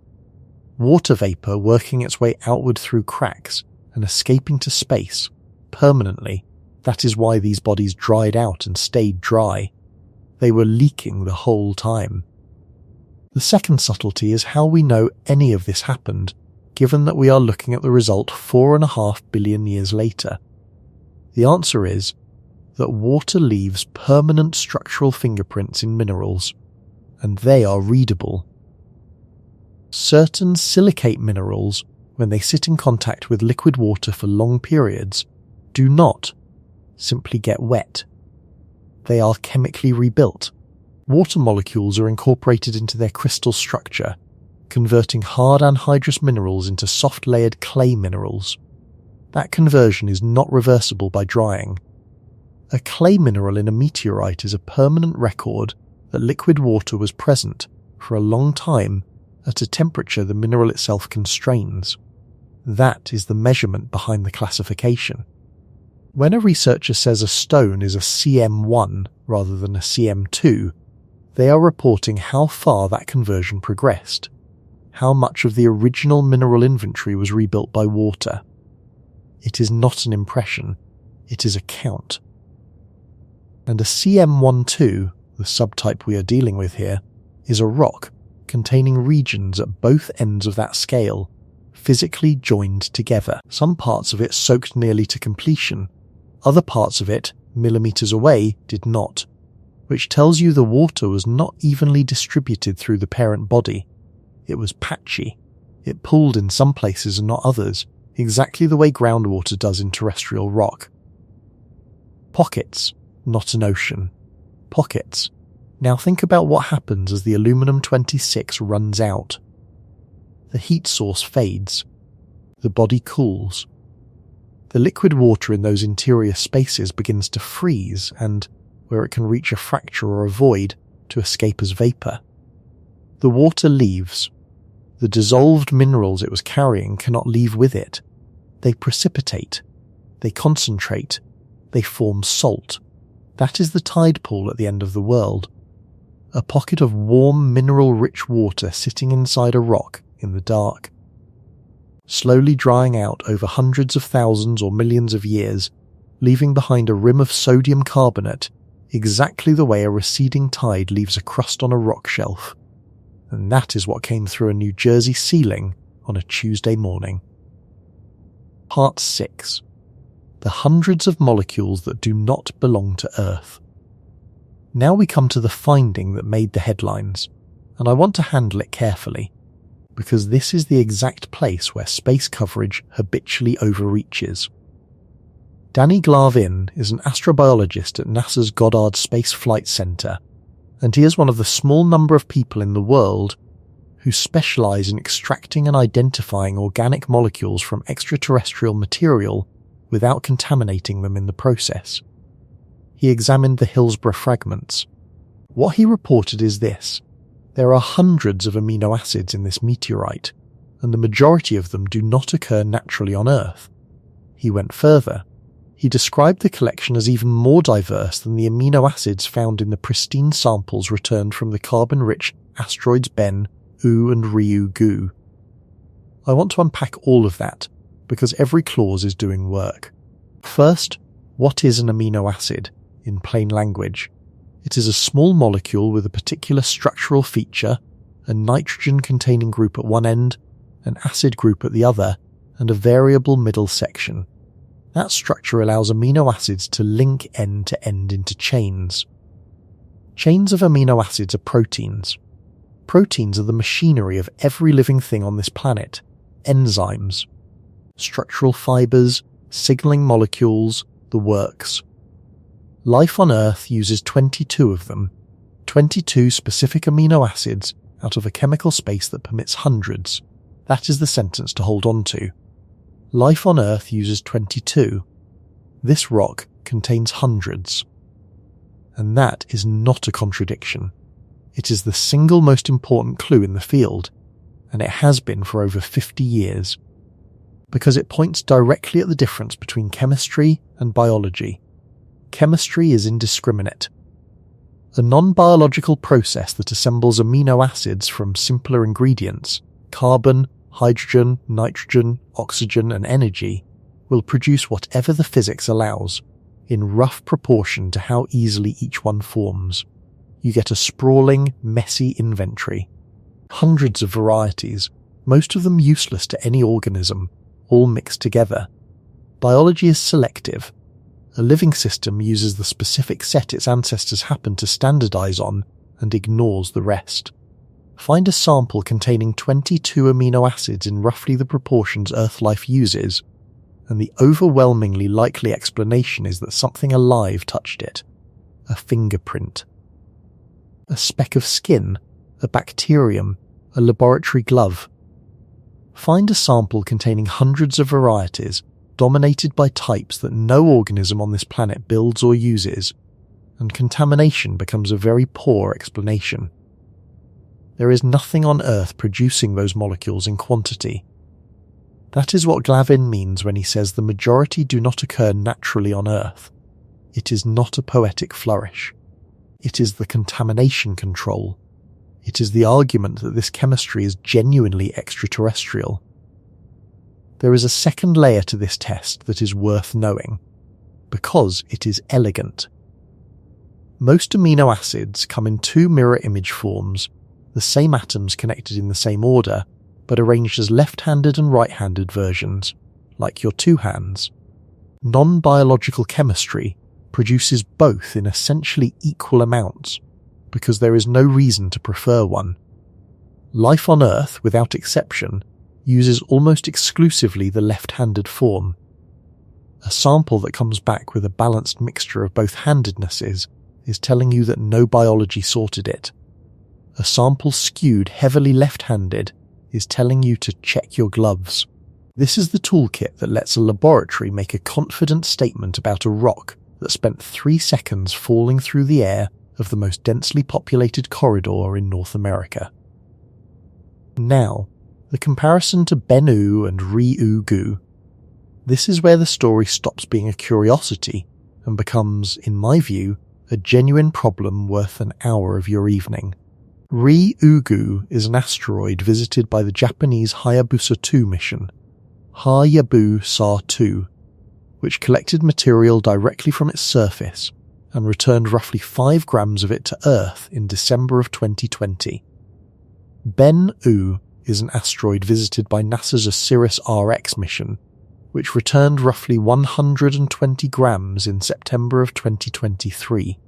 Water vapour working its way outward through cracks and escaping to space, permanently. That is why these bodies dried out and stayed dry. They were leaking the whole time. The second subtlety is how we know any of this happened, given that we are looking at the result 4.5 billion years later. The answer is that water leaves permanent structural fingerprints in minerals, and they are readable. Certain silicate minerals, when they sit in contact with liquid water for long periods, do not simply get wet. They are chemically rebuilt. Water molecules are incorporated into their crystal structure, converting hard anhydrous minerals into soft-layered clay minerals. That conversion is not reversible by drying. A clay mineral in a meteorite is a permanent record that liquid water was present for a long time at a temperature the mineral itself constrains. That is the measurement behind the classification. When a researcher says a stone is a CM1 rather than a CM2, they are reporting how far that conversion progressed, how much of the original mineral inventory was rebuilt by water. It is not an impression, it is a count. And a CM12, the subtype we are dealing with here, is a rock containing regions at both ends of that scale, physically joined together. Some parts of it soaked nearly to completion, other parts of it, millimetres away, did not, which tells you the water was not evenly distributed through the parent body. It was patchy. It pooled in some places and not others, exactly the way groundwater does in terrestrial rock. Pockets, not an ocean. Pockets. Now think about what happens as the aluminum-26 runs out. The heat source fades. The body cools. The liquid water in those interior spaces begins to freeze and, where it can reach a fracture or a void, to escape as vapour. The water leaves. The dissolved minerals it was carrying cannot leave with it. They precipitate. They concentrate. They form salt. That is the tide pool at the end of the world. A pocket of warm, mineral-rich water sitting inside a rock in the dark. Slowly drying out over hundreds of thousands or millions of years, leaving behind a rim of sodium carbonate, exactly the way a receding tide leaves a crust on a rock shelf. And that is what came through a New Jersey ceiling on a Tuesday morning. Part 6. The hundreds of molecules that do not belong to Earth. Now we come to the finding that made the headlines, and I want to handle it carefully, because this is the exact place where space coverage habitually overreaches. Danny Glavin is an astrobiologist at NASA's Goddard Space Flight Center, and he is one of the small number of people in the world who specialize in extracting and identifying organic molecules from extraterrestrial material without contaminating them in the process. He examined the Hillsborough fragments. What he reported is this: there are hundreds of amino acids in this meteorite, and the majority of them do not occur naturally on Earth. He went further. He described the collection as even more diverse than the amino acids found in the pristine samples returned from the carbon-rich asteroids Bennu and Ryugu. I want to unpack all of that, because every clause is doing work. First, What is an amino acid, in plain language? It is a small molecule with a particular structural feature, a nitrogen-containing group at one end, an acid group at the other, and a variable middle section. That structure allows amino acids to link end to end into chains. Chains of amino acids are proteins. Proteins are the machinery of every living thing on this planet. Enzymes, structural fibers, signaling molecules, the works. Life on Earth uses 22 of them, 22 specific amino acids out of a chemical space that permits hundreds. That is the sentence to hold on to. Life on Earth uses 22. This rock contains hundreds. And that is not a contradiction. It is the single most important clue in the field, and it has been for over 50 years. Because it points directly at the difference between chemistry and biology. Chemistry is indiscriminate. A non-biological process that assembles amino acids from simpler ingredients, carbon, hydrogen, nitrogen, oxygen, and energy, will produce whatever the physics allows, in rough proportion to how easily each one forms. You get a sprawling, messy inventory. Hundreds of varieties, most of them useless to any organism, all mixed together. Biology is selective. A living system uses the specific set its ancestors happen to standardize on and ignores the rest. Find a sample containing 22 amino acids in roughly the proportions Earth life uses, and the overwhelmingly likely explanation is that something alive touched it. A fingerprint. A speck of skin, a bacterium, a laboratory glove. Find a sample containing hundreds of varieties, dominated by types that no organism on this planet builds or uses, and contamination becomes a very poor explanation. There is nothing on Earth producing those molecules in quantity. That is what Glavin means when he says the majority do not occur naturally on Earth. It is not a poetic flourish. It is the contamination control. It is the argument that this chemistry is genuinely extraterrestrial. There is a second layer to this test that is worth knowing, because it is elegant. Most amino acids come in two mirror image forms, the same atoms connected in the same order, but arranged as left-handed and right-handed versions, like your two hands. Non-biological chemistry produces both in essentially equal amounts, because there is no reason to prefer one. Life on Earth, without exception, uses almost exclusively the left-handed form. A sample that comes back with a balanced mixture of both handednesses is telling you that no biology sorted it. A sample skewed heavily left-handed is telling you to check your gloves. This is the toolkit that lets a laboratory make a confident statement about a rock that spent 3 seconds falling through the air of the most densely populated corridor in North America. Now, the comparison to Bennu and Ryugu. This is where the story stops being a curiosity and becomes, in my view, a genuine problem worth an hour of your evening. Ryugu is an asteroid visited by the Japanese Hayabusa 2 mission, Hayabusa 2, which collected material directly from its surface and returned roughly 5 grams of it to Earth in December of 2020. Bennu is an asteroid visited by NASA's OSIRIS-RX mission, which returned roughly 120 grams in September of 2023.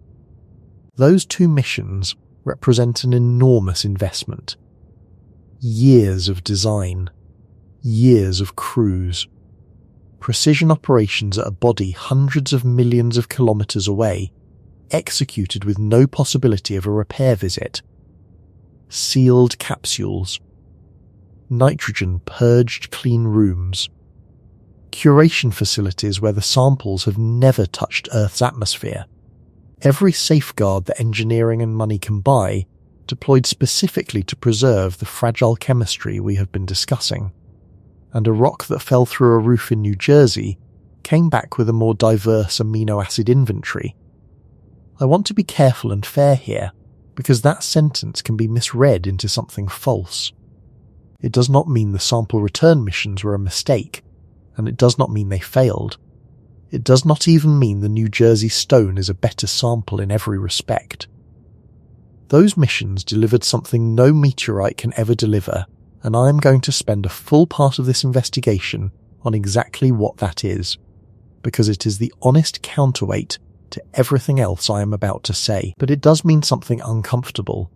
Those 2 missions represent an enormous investment. Years of design, years of crews, precision operations at a body hundreds of millions of kilometers away, executed with no possibility of a repair visit. Sealed capsules, nitrogen purged clean rooms, curation facilities where the samples have never touched Earth's atmosphere. Every safeguard that engineering and money can buy, deployed specifically to preserve the fragile chemistry we have been discussing. And a rock that fell through a roof in New Jersey came back with a more diverse amino acid inventory. I want to be careful and fair here, because that sentence can be misread into something false. It does not mean the sample return missions were a mistake, and it does not mean they failed. It does not even mean the New Jersey stone is a better sample in every respect. Those missions delivered something no meteorite can ever deliver, and I am going to spend a full part of this investigation on exactly what that is, because it is the honest counterweight to everything else I am about to say. But it does mean something uncomfortable.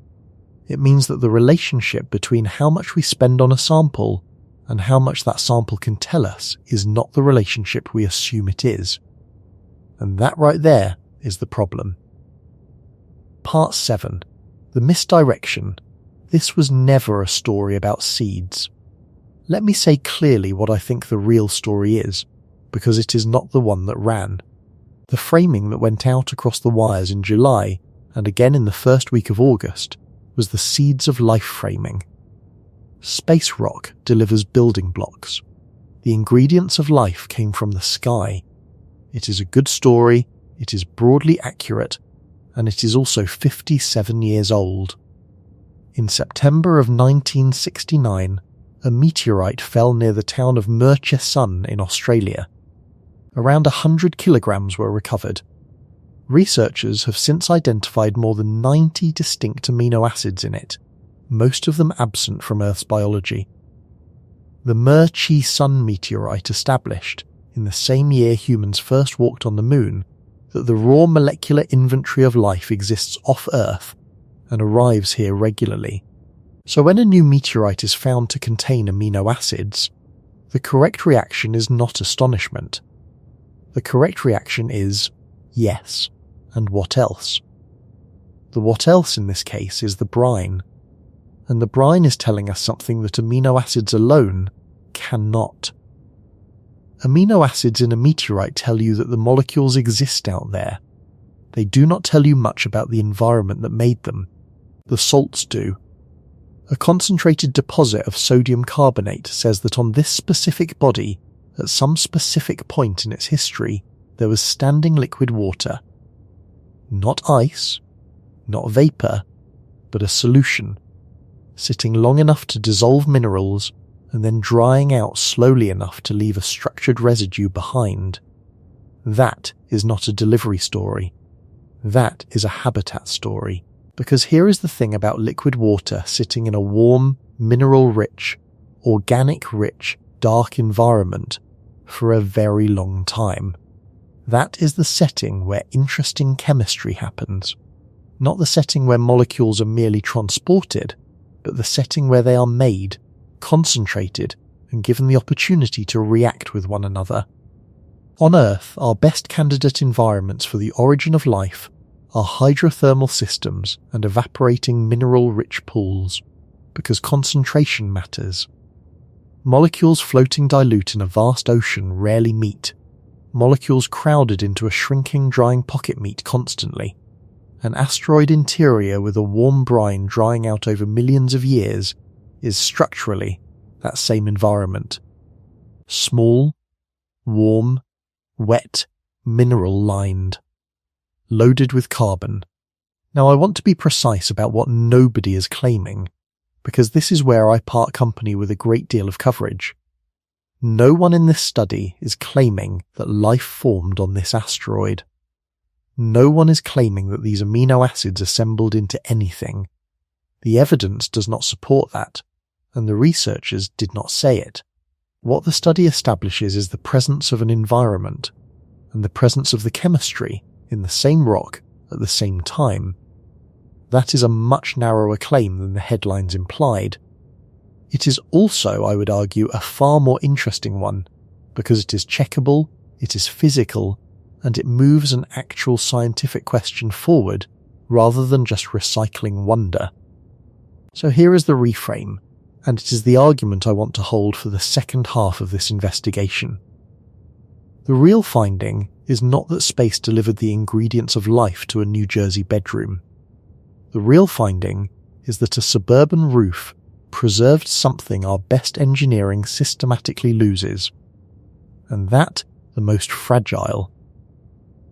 It means that the relationship between how much we spend on a sample and how much that sample can tell us is not the relationship we assume it is. And that right there is the problem. Part 7. The misdirection. This was never a story about seeds. Let me say clearly what I think the real story is, because it is not the one that ran. The framing that went out across the wires in July, and again in the first week of August, was the seeds of life framing. Space rock delivers building blocks. The ingredients of life came from the sky. It is a good story, it is broadly accurate, and it is also 57 years old. In September of 1969, a meteorite fell near the town of Murchison in Australia. Around 100 kilograms were recovered. Researchers have since identified more than 90 distinct amino acids in it, most of them absent from Earth's biology. The Murchison meteorite established, in the same year humans first walked on the moon, that the raw molecular inventory of life exists off Earth and arrives here regularly. So when a new meteorite is found to contain amino acids, the correct reaction is not astonishment. The correct reaction is yes, and what else? The what else in this case is the brine, and the brine is telling us something that amino acids alone cannot. Amino acids in a meteorite tell you that the molecules exist out there. They do not tell you much about the environment that made them. The salts do. A concentrated deposit of sodium carbonate says that on this specific body, at some specific point in its history, there was standing liquid water. Not ice, not vapor, but a solution, sitting long enough to dissolve minerals and then drying out slowly enough to leave a structured residue behind. That is not a delivery story. That is a habitat story. Because here is the thing about liquid water sitting in a warm, mineral-rich, organic-rich, dark environment for a very long time. That is the setting where interesting chemistry happens. Not the setting where molecules are merely transported, but the setting where they are made, concentrated, and given the opportunity to react with one another. On Earth, our best candidate environments for the origin of life are hydrothermal systems and evaporating mineral-rich pools, because concentration matters. Molecules floating dilute in a vast ocean rarely meet. Molecules crowded into a shrinking, drying pocket meet constantly. An asteroid interior with a warm brine drying out over millions of years is structurally that same environment. Small, warm, wet, mineral-lined. Loaded with carbon. Now I want to be precise about what nobody is claiming, because this is where I part company with a great deal of coverage. No one in this study is claiming that life formed on this asteroid. No one is claiming that these amino acids assembled into anything. The evidence does not support that, and the researchers did not say it. What the study establishes is the presence of an environment, and the presence of the chemistry in the same rock at the same time. That is a much narrower claim than the headlines implied. It is also, I would argue, a far more interesting one, because it is checkable, it is physical, and it moves an actual scientific question forward rather than just recycling wonder. So here is the reframe, and it is the argument I want to hold for the second half of this investigation. The real finding is not that space delivered the ingredients of life to a New Jersey bedroom. The real finding is that a suburban roof preserved something our best engineering systematically loses, and that the most fragile.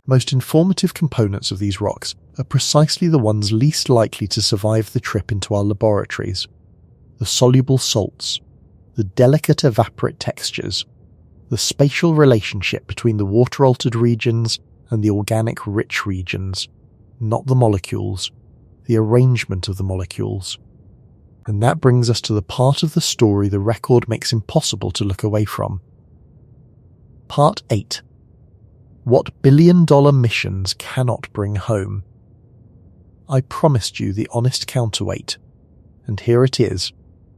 Most informative components of these rocks are precisely the ones least likely to survive the trip into our laboratories. The soluble salts, the delicate evaporate textures, the spatial relationship between the water-altered regions and the organic-rich regions, not the molecules, the arrangement of the molecules. And that brings us to the part of the story the record makes impossible to look away from. Part 8. What billion-dollar missions cannot bring home. I promised you the honest counterweight, and here it is,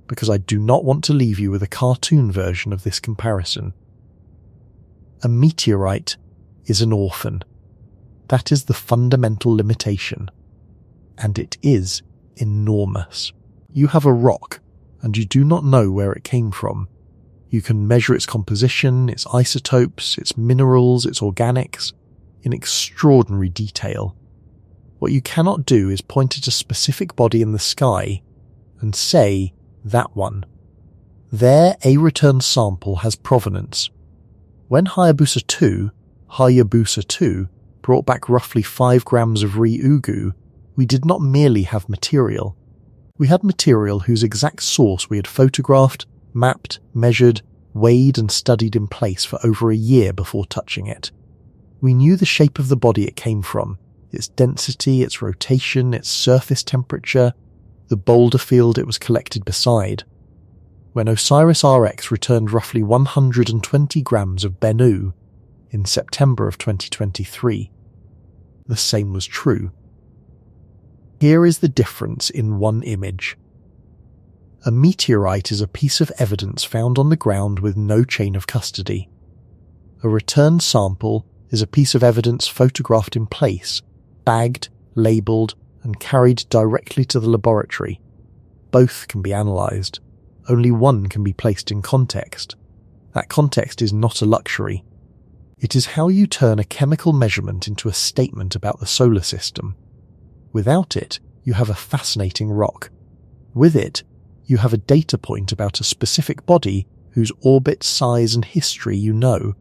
because I do not want to leave you with a cartoon version of this comparison. A meteorite is an orphan. That is the fundamental limitation. And it is enormous. You have a rock, and you do not know where it came from. You can measure its composition, its isotopes, its minerals, its organics, in extraordinary detail. What you cannot do is point at a specific body in the sky and say, that one. There, a return sample has provenance. When Hayabusa 2 brought back roughly 5 grams of Ryugu, we did not merely have material. We had material whose exact source we had photographed, mapped, measured, weighed and studied in place for over a year before touching it. We knew the shape of the body it came from, its density, its rotation, its surface temperature, the boulder field it was collected beside. When OSIRIS-RX returned roughly 120 grams of Bennu in September of 2023, the same was true. Here is the difference in one image. A meteorite is a piece of evidence found on the ground with no chain of custody. A returned sample is a piece of evidence photographed in place, bagged, labelled, and carried directly to the laboratory. Both can be analysed. Only one can be placed in context. That context is not a luxury. It is how you turn a chemical measurement into a statement about the solar system. Without it, you have a fascinating rock. With it, you have a data point about a specific body whose orbit, size, and history you know.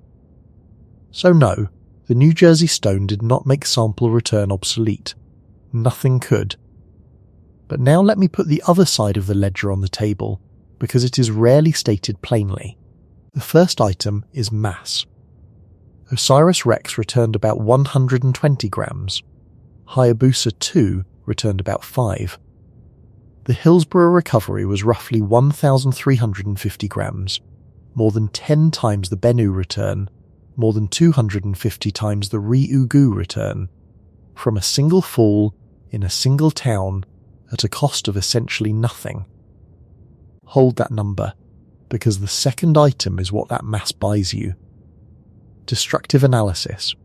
So no, the New Jersey stone did not make sample return obsolete. Nothing could. But now let me put the other side of the ledger on the table, because it is rarely stated plainly. The first item is mass. OSIRIS-REx returned about 120 grams. Hayabusa 2 returned about 5. The Hillsborough recovery was roughly 1,350 grams, more than 10 times the Bennu return, more than 250 times the Ryugu return, from a single fall in a single town at a cost of essentially nothing. Hold that number, because the second item is what that mass buys you. Destructive analysis.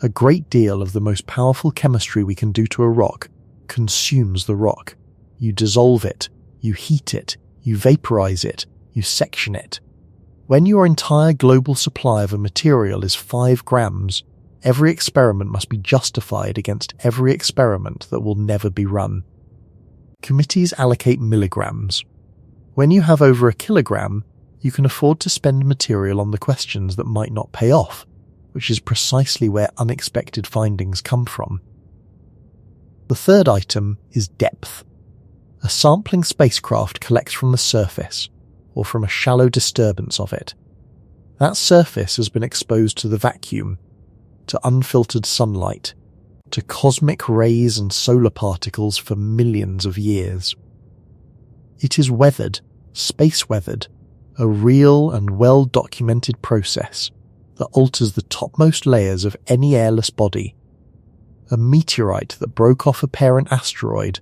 A great deal of the most powerful chemistry we can do to a rock consumes the rock. You dissolve it, you heat it, you vaporize it, you section it. When your entire global supply of a material is 5 grams, every experiment must be justified against every experiment that will never be run. Committees allocate milligrams. When you have over a kilogram, you can afford to spend material on the questions that might not pay off, which is precisely where unexpected findings come from. The third item is depth. A sampling spacecraft collects from the surface, or from a shallow disturbance of it. That surface has been exposed to the vacuum, to unfiltered sunlight, to cosmic rays and solar particles for millions of years. It is weathered, space-weathered, a real and well-documented process that alters the topmost layers of any airless body. A meteorite that broke off a parent asteroid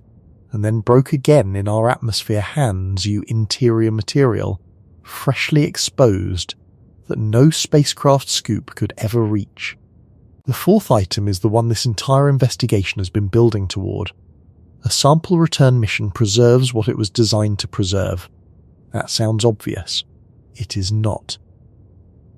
and then broke again in our atmosphere hands you interior material, freshly exposed, that no spacecraft scoop could ever reach. The fourth item is the one this entire investigation has been building toward. A sample return mission preserves what it was designed to preserve. That sounds obvious. It is not.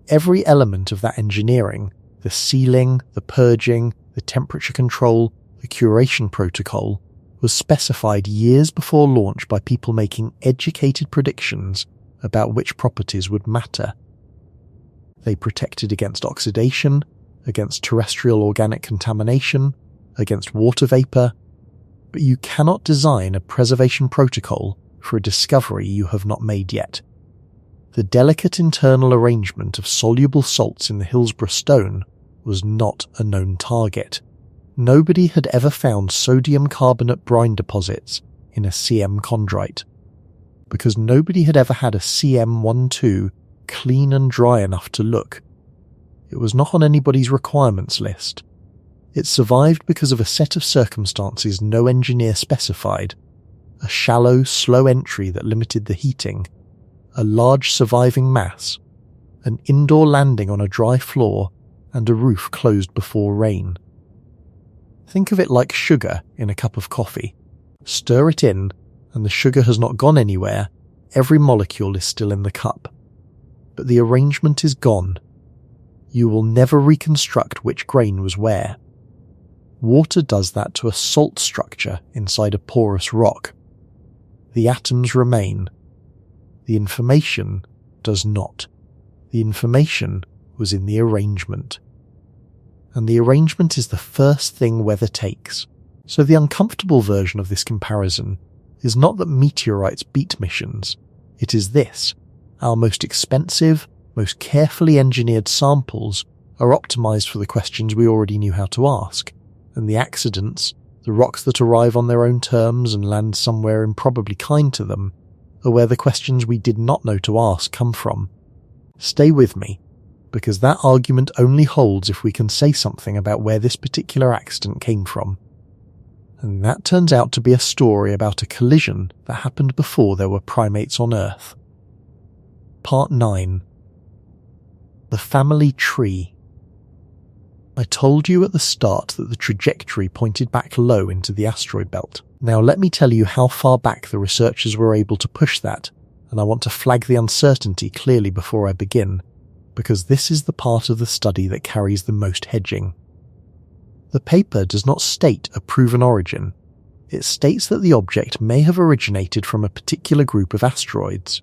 Every element of that engineering, the sealing, the purging, the temperature control, the curation protocol, was specified years before launch by people making educated predictions about which properties would matter. They protected against oxidation, against terrestrial organic contamination, against water vapor, but you cannot design a preservation protocol for a discovery you have not made yet. The delicate internal arrangement of soluble salts in the Hillsborough stone was not a known target. Nobody had ever found sodium carbonate brine deposits in a CM chondrite, because nobody had ever had a CM12 clean and dry enough to look. It was not on anybody's requirements list. It survived because of a set of circumstances no engineer specified: a shallow, slow entry that limited the heating, a large surviving mass, an indoor landing on a dry floor, and a roof closed before rain. Think of it like sugar in a cup of coffee. Stir it in, and the sugar has not gone anywhere. Every molecule is still in the cup. But the arrangement is gone. You will never reconstruct which grain was where. Water does that to a salt structure inside a porous rock. The atoms remain. The information does not. The information was in the arrangement. And the arrangement is the first thing weather takes. So the uncomfortable version of this comparison is not that meteorites beat missions. It is this: our most expensive, most carefully engineered samples are optimized for the questions we already knew how to ask, and the accidents, the rocks that arrive on their own terms and land somewhere improbably kind to them, are where the questions we did not know to ask come from. Stay with me, because that argument only holds if we can say something about where this particular accident came from. And that turns out to be a story about a collision that happened before there were primates on Earth. Part 9. The Family Tree. I told you at the start that the trajectory pointed back low into the asteroid belt. Now let me tell you how far back the researchers were able to push that, and I want to flag the uncertainty clearly before I begin, because this is the part of the study that carries the most hedging. The paper does not state a proven origin. It states that the object may have originated from a particular group of asteroids.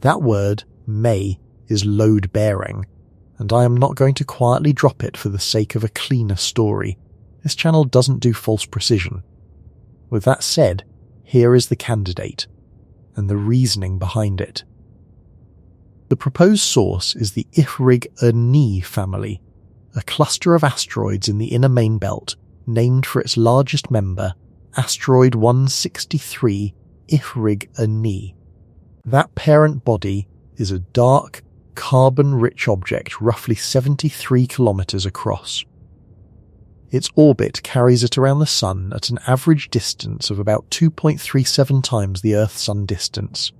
That word, may, is load-bearing, and I am not going to quietly drop it for the sake of a cleaner story. This channel doesn't do false precision. With that said, here is the candidate, and the reasoning behind it. The proposed source is the Erigone family, a cluster of asteroids in the inner main belt, named for its largest member, asteroid 163 Erigone. That parent body is a dark, carbon-rich object roughly 73 kilometers across. Its orbit carries it around the Sun at an average distance of about 2.37 times the Earth-Sun distance,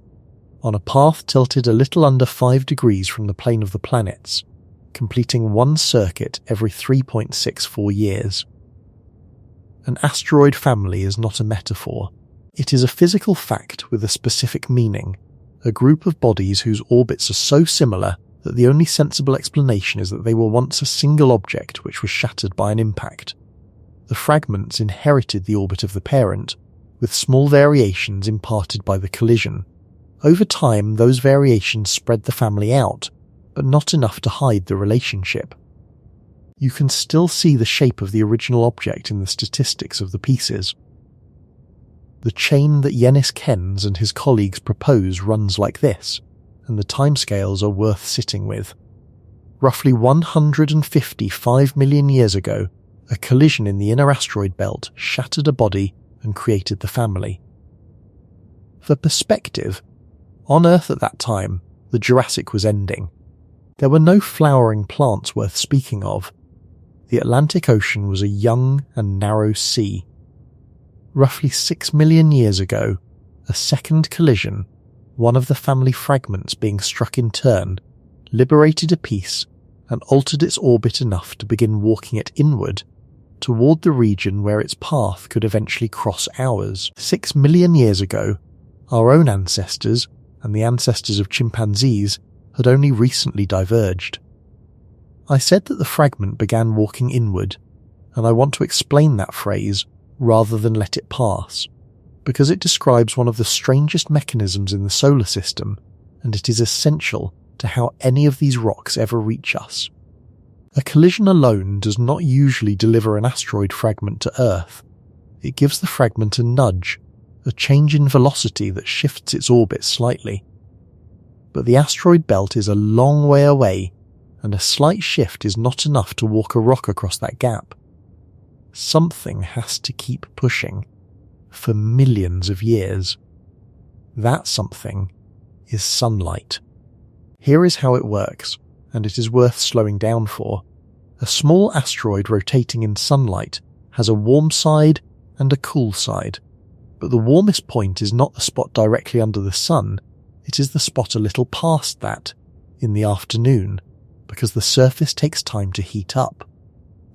on a path tilted a little under 5 degrees from the plane of the planets, completing one circuit every 3.64 years. An asteroid family is not a metaphor. It is a physical fact with a specific meaning, a group of bodies whose orbits are so similar that the only sensible explanation is that they were once a single object which was shattered by an impact. The fragments inherited the orbit of the parent, with small variations imparted by the collision. Over time, those variations spread the family out, but not enough to hide the relationship. You can still see the shape of the original object in the statistics of the pieces. The chain that Jenniskens and his colleagues propose runs like this, and the timescales are worth sitting with. Roughly 155 million years ago, a collision in the inner asteroid belt shattered a body and created the family. For perspective, on Earth at that time, the Jurassic was ending. There were no flowering plants worth speaking of. The Atlantic Ocean was a young and narrow sea. Roughly 6 million years ago, a second collision, one of the family fragments being struck in turn, liberated a piece and altered its orbit enough to begin walking it inward, toward the region where its path could eventually cross ours. 6 million years ago, our own ancestors, and the ancestors of chimpanzees, had only recently diverged. I said that the fragment began walking inward, and I want to explain that phrase rather than let it pass, because it describes one of the strangest mechanisms in the solar system, and it is essential to how any of these rocks ever reach us. A collision alone does not usually deliver an asteroid fragment to Earth. It gives the fragment a nudge, a change in velocity that shifts its orbit slightly. but the asteroid belt is a long way away, and a slight shift is not enough to walk a rock across that gap. Something has to keep pushing for millions of years. That something is sunlight. Here is how it works, and it is worth slowing down for. A small asteroid rotating in sunlight has a warm side and a cool side, but the warmest point is not the spot directly under the sun, it is the spot a little past that, in the afternoon, because the surface takes time to heat up.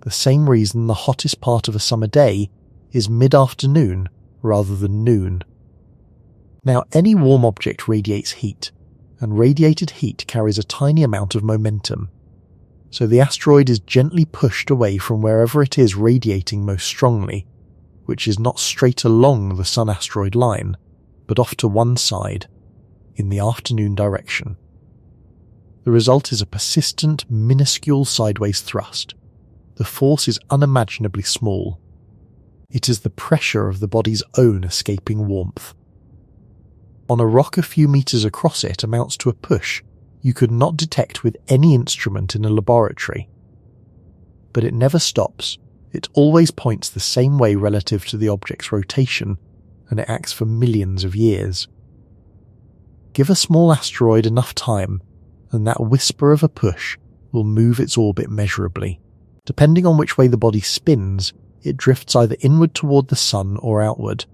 The same reason the hottest part of a summer day is mid-afternoon rather than noon. Now, any warm object radiates heat, and radiated heat carries a tiny amount of momentum. So the asteroid is gently pushed away from wherever it is radiating most strongly, which is not straight along the Sun-asteroid line, but off to one side, in the afternoon direction. The result is a persistent, minuscule sideways thrust. The force is unimaginably small. It is the pressure of the body's own escaping warmth. On a rock a few meters across it amounts to a push you could not detect with any instrument in a laboratory. But it never stops. It always points the same way relative to the object's rotation, and it acts for millions of years. Give a small asteroid enough time, and that whisper of a push will move its orbit measurably. Depending on which way the body spins, it drifts either inward toward the sun or outward.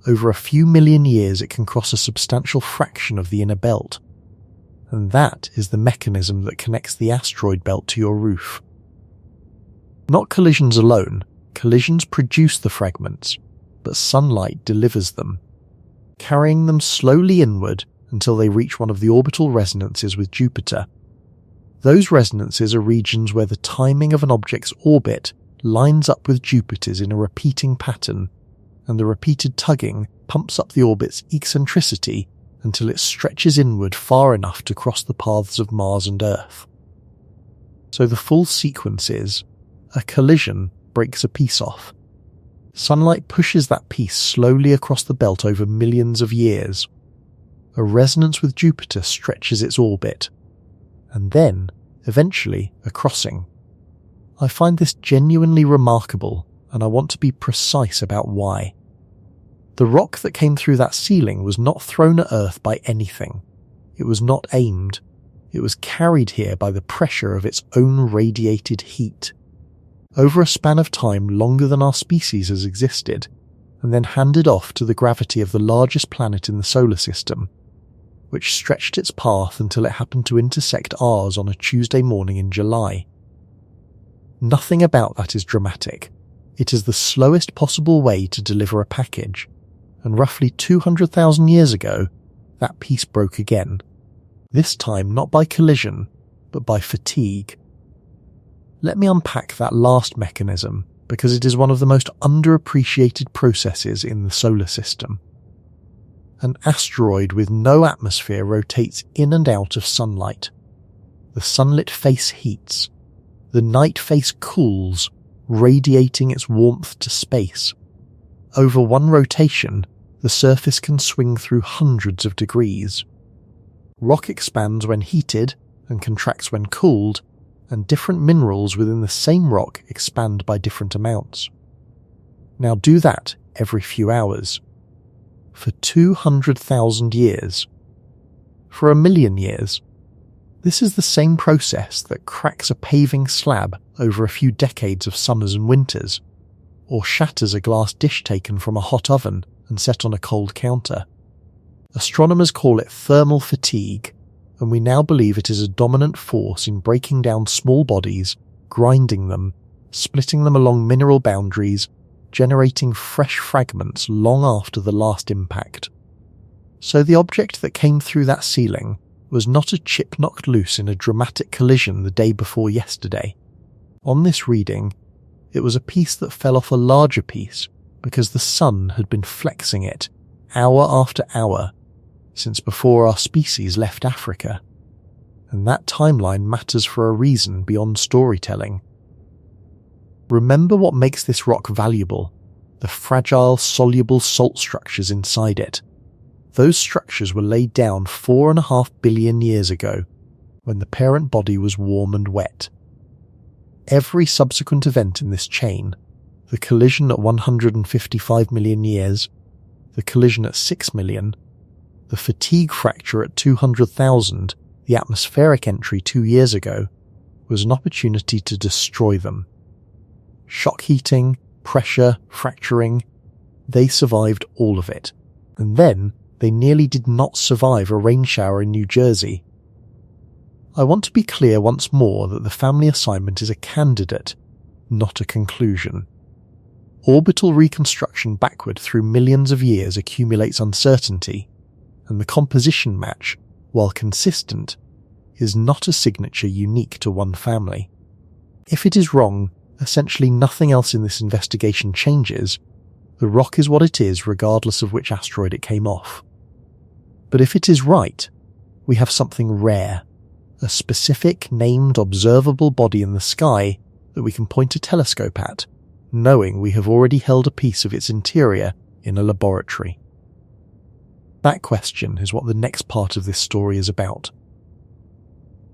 Over a few million years it can cross a substantial fraction of the inner belt. And that is the mechanism that connects the asteroid belt to your roof. Not collisions alone, collisions produce the fragments, but sunlight delivers them, carrying them slowly inward until they reach one of the orbital resonances with Jupiter. Those resonances are regions where the timing of an object's orbit lines up with Jupiter's in a repeating pattern, and the repeated tugging pumps up the orbit's eccentricity until it stretches inward far enough to cross the paths of Mars and Earth. So the full sequence is, a collision breaks a piece off. Sunlight pushes that piece slowly across the belt over millions of years. A resonance with Jupiter stretches its orbit, and then, eventually, a crossing. I find this genuinely remarkable, and I want to be precise about why. The rock that came through that ceiling was not thrown at Earth by anything. It was not aimed. It was carried here by the pressure of its own radiated heat. Over a span of time longer than our species has existed, and then handed off to the gravity of the largest planet in the solar system, which stretched its path until it happened to intersect ours on a Tuesday morning in July. Nothing about that is dramatic. It is the slowest possible way to deliver a package, and roughly 200,000 years ago, that piece broke again. This time not by collision, but by fatigue. Let me unpack that last mechanism, because it is one of the most underappreciated processes in the solar system. An asteroid with no atmosphere rotates in and out of sunlight. The sunlit face heats. The night face cools, radiating its warmth to space. Over one rotation, the surface can swing through hundreds of degrees. Rock expands when heated and contracts when cooled, and different minerals within the same rock expand by different amounts. Now do that every few hours. For 200,000 years. For 1,000,000 years. This is the same process that cracks a paving slab over a few decades of summers and winters, or shatters a glass dish taken from a hot oven and set on a cold counter. Astronomers call it thermal fatigue, and we now believe it is a dominant force in breaking down small bodies, grinding them, splitting them along mineral boundaries, generating fresh fragments long after the last impact. So the object that came through that ceiling was not a chip knocked loose in a dramatic collision the day before yesterday. On this reading, it was a piece that fell off a larger piece because the sun had been flexing it hour after hour since before our species left Africa. And that timeline matters for a reason beyond storytelling. Remember what makes this rock valuable, the fragile, soluble salt structures inside it. Those structures were laid down 4.5 billion years ago, when the parent body was warm and wet. Every subsequent event in this chain, the collision at 155 million years, the collision at 6 million, the fatigue fracture at 200,000, the atmospheric entry 2 years ago, was an opportunity to destroy them. Shock heating, pressure, fracturing, they survived all of it. And then they nearly did not survive a rain shower in New Jersey. I want to be clear once more that the family assignment is a candidate, not a conclusion. Orbital reconstruction backward through millions of years accumulates uncertainty, and the composition match, while consistent, is not a signature unique to one family. If it is wrong, essentially nothing else in this investigation changes. The rock is what it is regardless of which asteroid it came off. But if it is right, we have something rare, a specific named observable body in the sky that we can point a telescope at, knowing we have already held a piece of its interior in a laboratory. That question is what the next part of this story is about.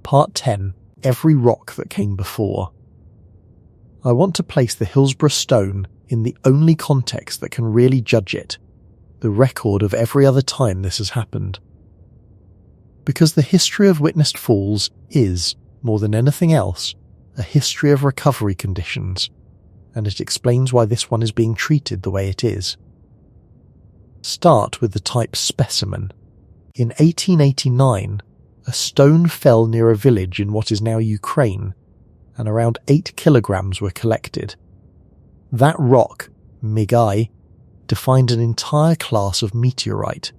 Part 10. Every rock that came before. I want to place the Hillsborough stone in the only context that can really judge it, the record of every other time this has happened. Because the history of witnessed falls is, more than anything else, a history of recovery conditions, and it explains why this one is being treated the way it is. Start with the type specimen. In 1889, a stone fell near a village in what is now Ukraine, and around 8 kilograms were collected. That rock, Migai, defined an entire class of meteorite.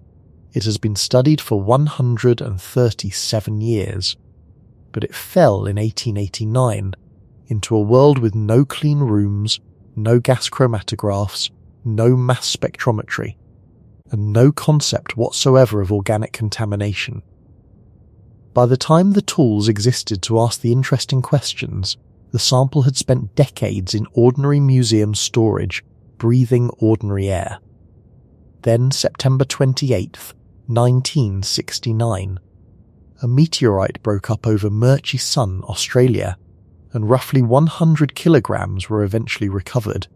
It has been studied for 137 years, but it fell in 1889 into a world with no clean rooms, no gas chromatographs, no mass spectrometry, and no concept whatsoever of organic contamination. By the time the tools existed to ask the interesting questions, the sample had spent decades in ordinary museum storage, breathing ordinary air. Then September 28th, 1969. A meteorite broke up over Murchison, Australia, and roughly 100 kilograms were eventually recovered.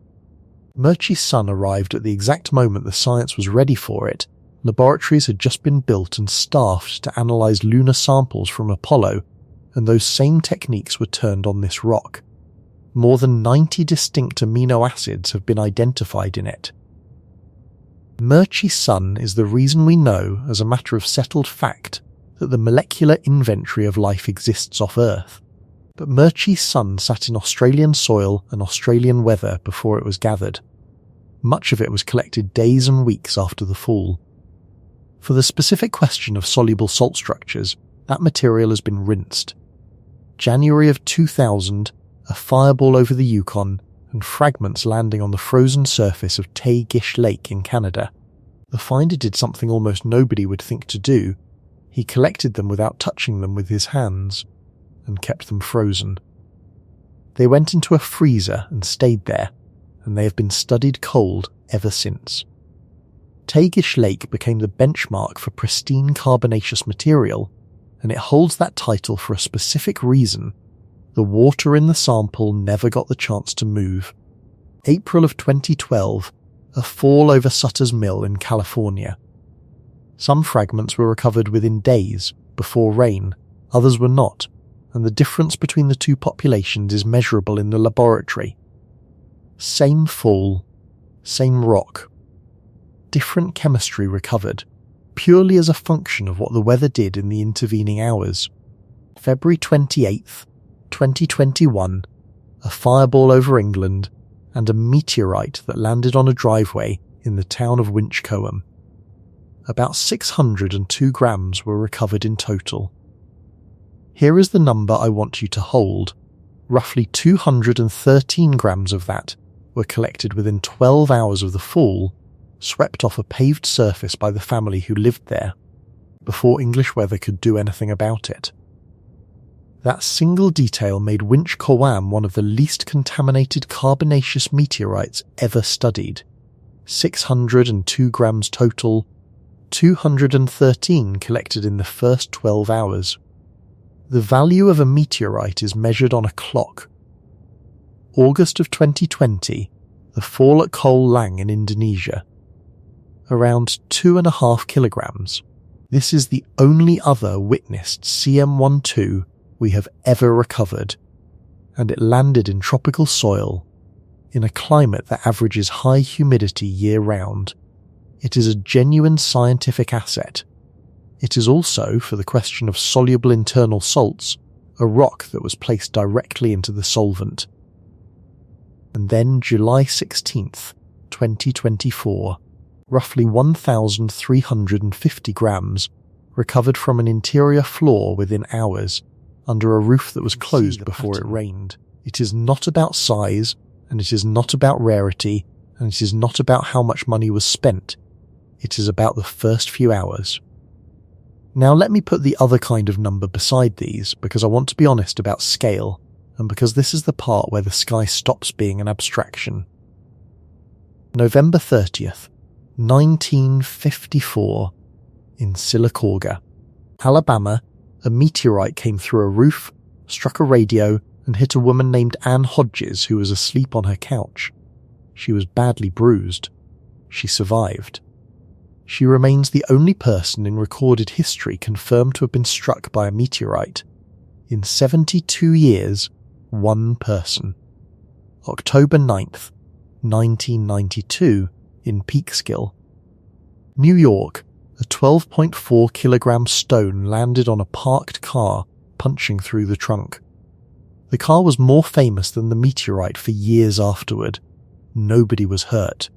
Murchison arrived at the exact moment the science was ready for it. Laboratories had just been built and staffed to analyze lunar samples from Apollo, and those same techniques were turned on this rock. More than 90 distinct amino acids have been identified in it. Murchison is the reason we know, as a matter of settled fact, that the molecular inventory of life exists off Earth. But Murchison sat in Australian soil and Australian weather before it was gathered. Much of it was collected days and weeks after the fall. For the specific question of soluble salt structures, that material has been rinsed. January of 2000, a fireball over the Yukon, and fragments landing on the frozen surface of Tagish Lake in Canada. The finder did something almost nobody would think to do. He collected them without touching them with his hands, and kept them frozen. They went into a freezer and stayed there, and they have been studied cold ever since. Tagish Lake became the benchmark for pristine carbonaceous material, and it holds that title for a specific reason. The water in the sample never got the chance to move. April of 2012, a fall over Sutter's Mill in California. Some fragments were recovered within days, before rain, others were not, and the difference between the two populations is measurable in the laboratory. Same fall, same rock. Different chemistry recovered, purely as a function of what the weather did in the intervening hours. February 28th, 2021, a fireball over England, and a meteorite that landed on a driveway in the town of Winchcoham. About 602 grams were recovered in total. Here is the number I want you to hold. Roughly 213 grams of that were collected within 12 hours of the fall, swept off a paved surface by the family who lived there, before English weather could do anything about it. That single detail made Winchcoham one of the least contaminated carbonaceous meteorites ever studied. 602 grams total, 213 collected in the first 12 hours. The value of a meteorite is measured on a clock. August of 2020, the fall at Koh Lang in Indonesia. Around 2.5 kilograms. This is the only other witnessed CM12 we have ever recovered, and it landed in tropical soil, in a climate that averages high humidity year-round. It is a genuine scientific asset. It is also, for the question of soluble internal salts, a rock that was placed directly into the solvent. And then July 16th, 2024, roughly 1,350 grams, recovered from an interior floor within hours, under a roof that was closed before it rained. It is not about size, and it is not about rarity, and it is not about how much money was spent. It is about the first few hours. Now let me put the other kind of number beside these, because I want to be honest about scale, and because this is the part where the sky stops being an abstraction. November 30th, 1954, in Sylacauga, Alabama, a meteorite came through a roof, struck a radio, and hit a woman named Ann Hodges who was asleep on her couch. She was badly bruised. She survived. She remains the only person in recorded history confirmed to have been struck by a meteorite. In 72 years, one person. October 9th, 1992, in Peekskill. New York, a 12.4 kilogram stone landed on a parked car, punching through the trunk. The car was more famous than the meteorite for years afterward. Nobody was hurt.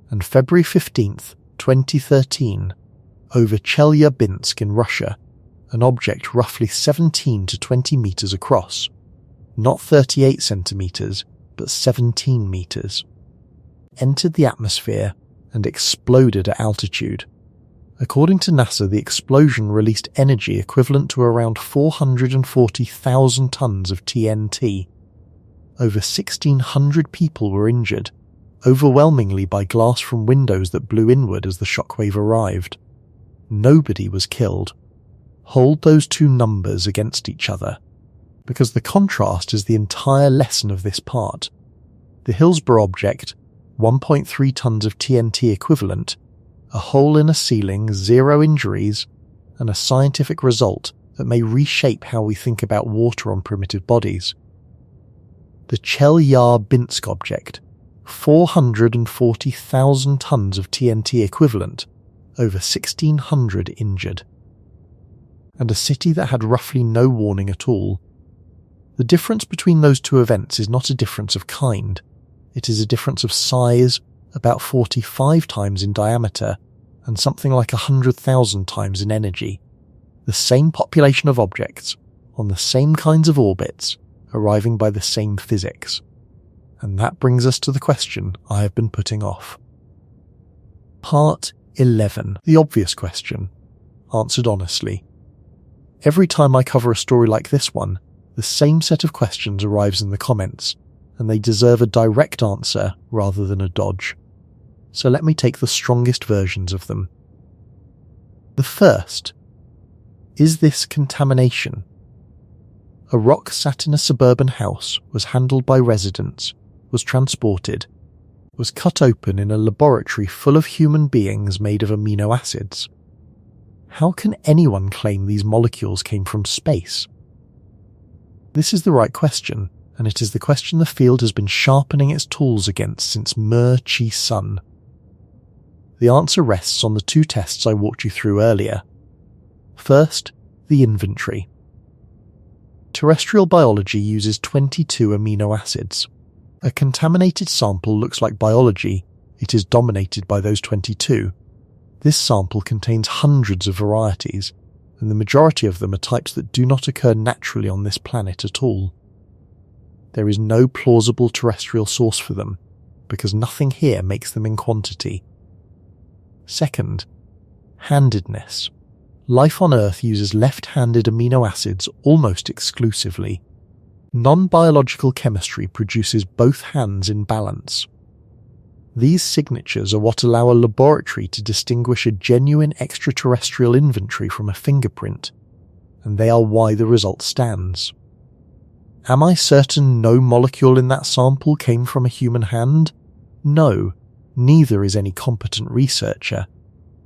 And February 15th, 2013, over Chelyabinsk in Russia, an object roughly 17 to 20 meters across. Not 38 centimeters, but 17 meters. Entered the atmosphere and exploded at altitude. According to NASA, the explosion released energy equivalent to around 440,000 tons of TNT. Over 1,600 people were injured, overwhelmingly by glass from windows that blew inward as the shockwave arrived. Nobody was killed. Hold those two numbers against each other, because the contrast is the entire lesson of this part. The Hillsborough object, 1.3 tons of TNT equivalent, a hole in a ceiling, 0 injuries, and a scientific result that may reshape how we think about water on primitive bodies. The Chelyabinsk object, 440,000 tons of TNT equivalent, over 1,600 injured. And a city that had roughly no warning at all. The difference between those two events is not a difference of kind. It is a difference of size, about 45 times in diameter, and something like 100,000 times in energy. The same population of objects, on the same kinds of orbits, arriving by the same physics. And that brings us to the question I have been putting off. Part 11. The obvious question. Answered honestly. Every time I cover a story like this one, the same set of questions arrives in the comments, and they deserve a direct answer rather than a dodge. So let me take the strongest versions of them. The first. Is this contamination? A rock sat in a suburban house, was handled by residents, was transported, was cut open in a laboratory full of human beings made of amino acids. How can anyone claim these molecules came from space? This is the right question, and it is the question the field has been sharpening its tools against since Chi Sun. The answer rests on the two tests I walked you through earlier. First, the inventory. Terrestrial biology uses 22 amino acids. A contaminated sample looks like biology. It is dominated by those 22. This sample contains hundreds of varieties, and the majority of them are types that do not occur naturally on this planet at all. There is no plausible terrestrial source for them, because nothing here makes them in quantity. Second, handedness. Life on Earth uses left-handed amino acids almost exclusively. Non-biological chemistry produces both hands in balance. These signatures are what allow a laboratory to distinguish a genuine extraterrestrial inventory from a fingerprint, and they are why the result stands. Am I certain no molecule in that sample came from a human hand? No, neither is any competent researcher.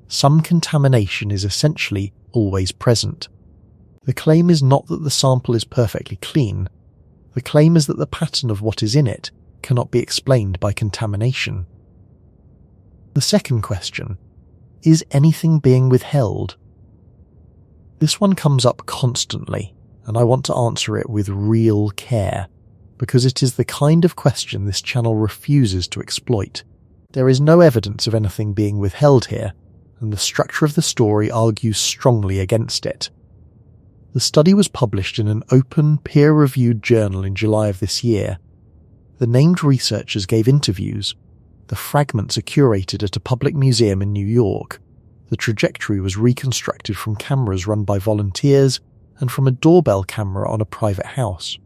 Some contamination is essentially always present. The claim is not that the sample is perfectly clean. The claim is that the pattern of what is in it cannot be explained by contamination. The second question: is anything being withheld? This one comes up constantly, and I want to answer it with real care, because it is the kind of question this channel refuses to exploit. There is no evidence of anything being withheld here, and the structure of the story argues strongly against it. The study was published in an open, peer-reviewed journal in July of this year. The named researchers gave interviews. The fragments are curated at a public museum in New York. The trajectory was reconstructed from cameras run by volunteers and from a doorbell camera on a private house.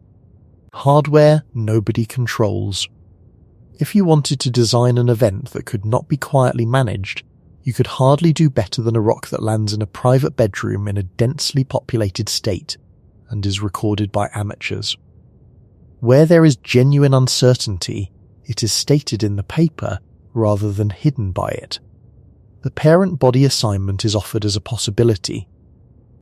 Hardware nobody controls. If you wanted to design an event that could not be quietly managed, you could hardly do better than a rock that lands in a private bedroom in a densely populated state and is recorded by amateurs. Where there is genuine uncertainty, it is stated in the paper rather than hidden by it. The parent body assignment is offered as a possibility.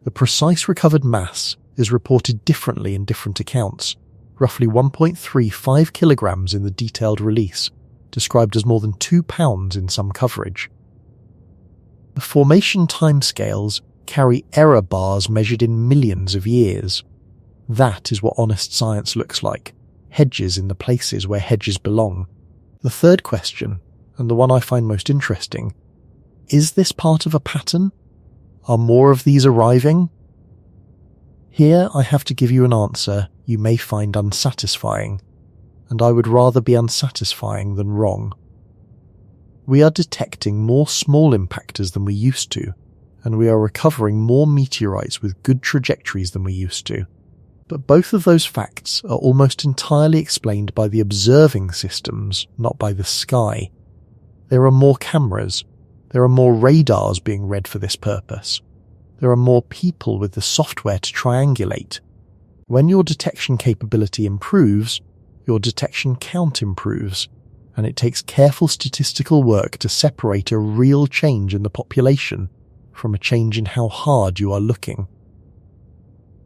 The precise recovered mass is reported differently in different accounts, roughly 1.35 kilograms in the detailed release, described as more than 2 pounds in some coverage. The formation timescales carry error bars measured in millions of years. That is what honest science looks like, hedges in the places where hedges belong. The third question, and the one I find most interesting: is this part of a pattern? Are more of these arriving? Here I have to give you an answer you may find unsatisfying, and I would rather be unsatisfying than wrong. We are detecting more small impactors than we used to, and we are recovering more meteorites with good trajectories than we used to. But both of those facts are almost entirely explained by the observing systems, not by the sky. There are more cameras. There are more radars being read for this purpose. There are more people with the software to triangulate. When your detection capability improves, your detection count improves, and it takes careful statistical work to separate a real change in the population from a change in how hard you are looking.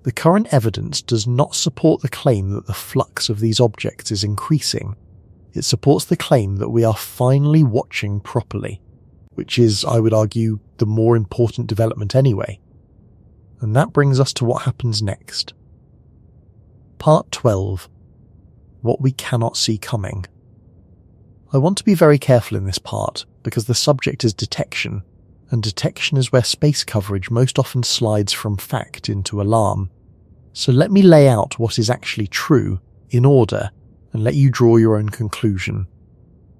The current evidence does not support the claim that the flux of these objects is increasing. It supports the claim that we are finally watching properly, which is, I would argue, the more important development anyway. And that brings us to what happens next. Part 12. What we cannot see coming. I want to be very careful in this part, because the subject is detection, and detection is where space coverage most often slides from fact into alarm. So let me lay out what is actually true, in order, and let you draw your own conclusion.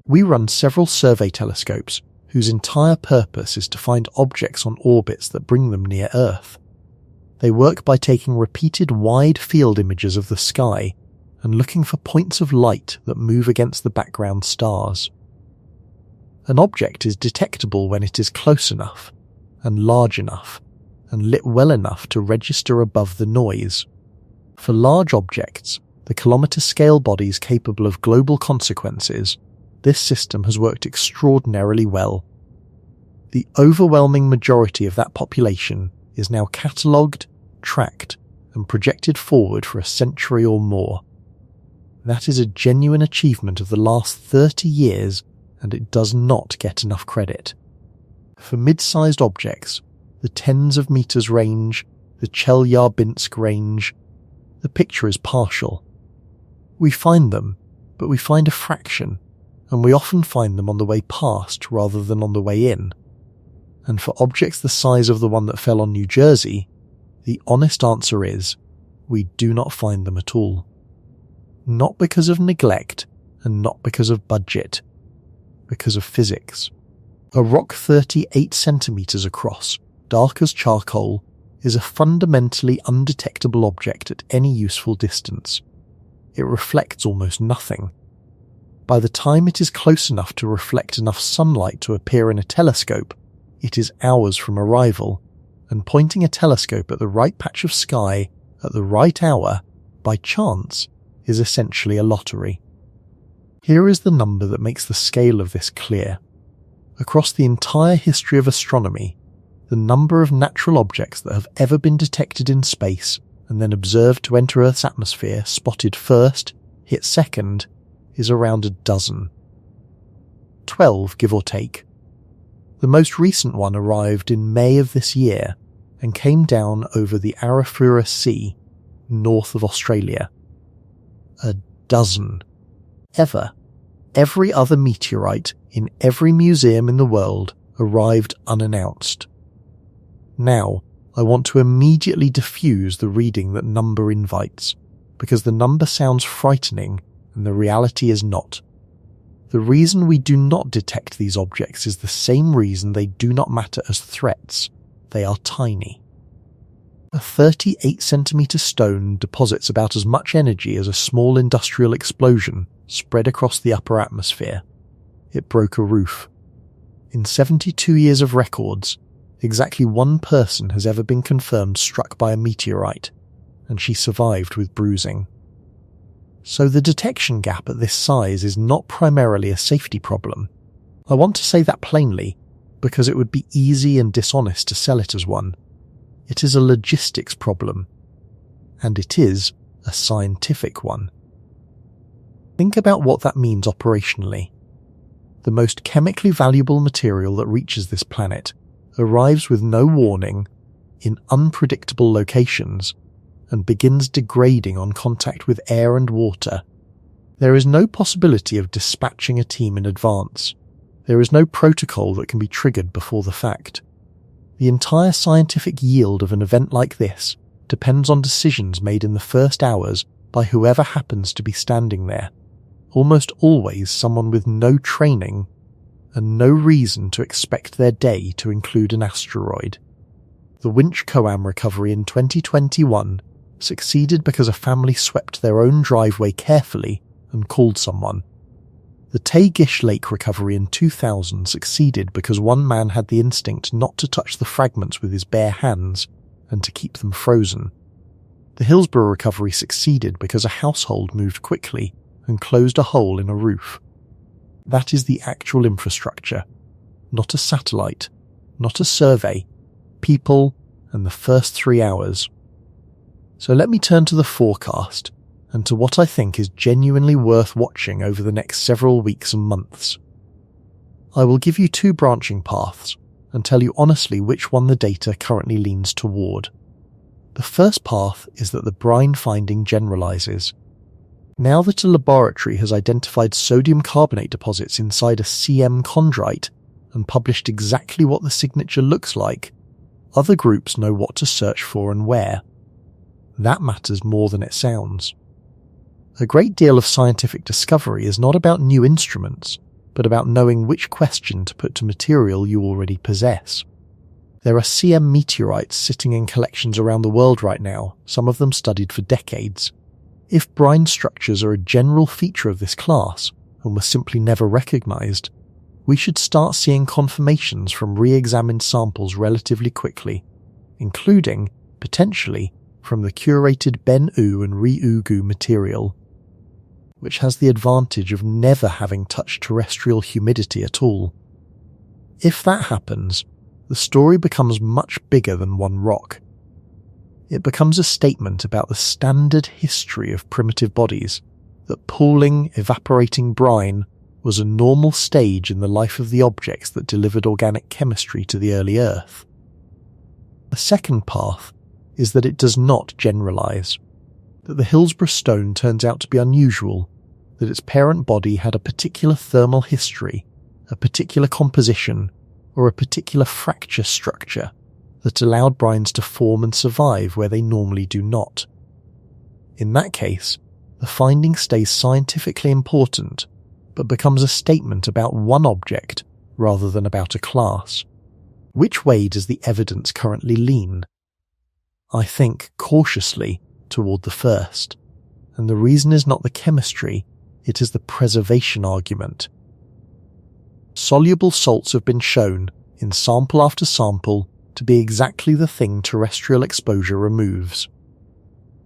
We run several survey telescopes, whose entire purpose is to find objects on orbits that bring them near Earth. They work by taking repeated wide field images of the sky and looking for points of light that move against the background stars. An object is detectable when it is close enough, and large enough, and lit well enough to register above the noise. For large objects, the kilometre-scale bodies capable of global consequences, this system has worked extraordinarily well. The overwhelming majority of that population is now catalogued, tracked, and projected forward for a century or more. That is a genuine achievement of the last 30 years, and it does not get enough credit. For mid-sized objects, the tens of meters range, the Chelyabinsk range, the picture is partial. We find them, but we find a fraction, and we often find them on the way past rather than on the way in. And for objects the size of the one that fell on New Jersey, the honest answer is, we do not find them at all. Not because of neglect, and not because of budget, because of physics. A rock 38 centimeters across, dark as charcoal, is a fundamentally undetectable object at any useful distance. It reflects almost nothing. By the time it is close enough to reflect enough sunlight to appear in a telescope, it is hours from arrival, and pointing a telescope at the right patch of sky at the right hour, by chance, is essentially a lottery. Here is the number that makes the scale of this clear. Across the entire history of astronomy, the number of natural objects that have ever been detected in space and then observed to enter Earth's atmosphere, spotted first, hit second, is around a dozen. 12, give or take. The most recent one arrived in May of this year and came down over the Arafura Sea, north of Australia. A dozen. Ever. Every other meteorite in every museum in the world arrived unannounced. Now, I want to immediately diffuse the reading that number invites, because the number sounds frightening and the reality is not. The reason we do not detect these objects is the same reason they do not matter as threats. They are tiny. A 38-centimetre stone deposits about as much energy as a small industrial explosion spread across the upper atmosphere. It broke a roof. In 72 years of records, exactly one person has ever been confirmed struck by a meteorite, and she survived with bruising. So the detection gap at this size is not primarily a safety problem. I want to say that plainly, because it would be easy and dishonest to sell it as one. It is a logistics problem, and it is a scientific one. Think about what that means operationally. The most chemically valuable material that reaches this planet arrives with no warning, in unpredictable locations, and begins degrading on contact with air and water. There is no possibility of dispatching a team in advance. There is no protocol that can be triggered before the fact. The entire scientific yield of an event like this depends on decisions made in the first hours by whoever happens to be standing there, almost always someone with no training and no reason to expect their day to include an asteroid. The winch Coam recovery in 2021 succeeded because a family swept their own driveway carefully and called someone. The Tay-Gish Lake recovery in 2000 succeeded because one man had the instinct not to touch the fragments with his bare hands and to keep them frozen. The Hillsborough recovery succeeded because a household moved quickly and closed a hole in a roof. That is the actual infrastructure, not a satellite, not a survey, people, and the first 3 hours. So let me turn to the forecast, and to what I think is genuinely worth watching over the next several weeks and months. I will give you 2 branching paths, and tell you honestly which one the data currently leans toward. The first path is that the brine finding generalizes. Now that a laboratory has identified sodium carbonate deposits inside a CM chondrite and published exactly what the signature looks like, other groups know what to search for and where. That matters more than it sounds. A great deal of scientific discovery is not about new instruments, but about knowing which question to put to material you already possess. There are CM meteorites sitting in collections around the world right now, some of them studied for decades. If brine structures are a general feature of this class, and were simply never recognized, we should start seeing confirmations from re-examined samples relatively quickly, including, potentially, from the curated Bennu and Ryugu material, which has the advantage of never having touched terrestrial humidity at all. If that happens, the story becomes much bigger than one rock. It becomes a statement about the standard history of primitive bodies, that pooling, evaporating brine was a normal stage in the life of the objects that delivered organic chemistry to the early Earth. The second path is that it does not generalize, that the Hillsborough stone turns out to be unusual, that its parent body had a particular thermal history, a particular composition, or a particular fracture structure that allowed brines to form and survive where they normally do not. In that case, the finding stays scientifically important, but becomes a statement about one object rather than about a class. Which way does the evidence currently lean? I think, cautiously, toward the first, and the reason is not the chemistry, It is the preservation argument. Soluble salts have been shown, in sample after sample, to be exactly the thing terrestrial exposure removes.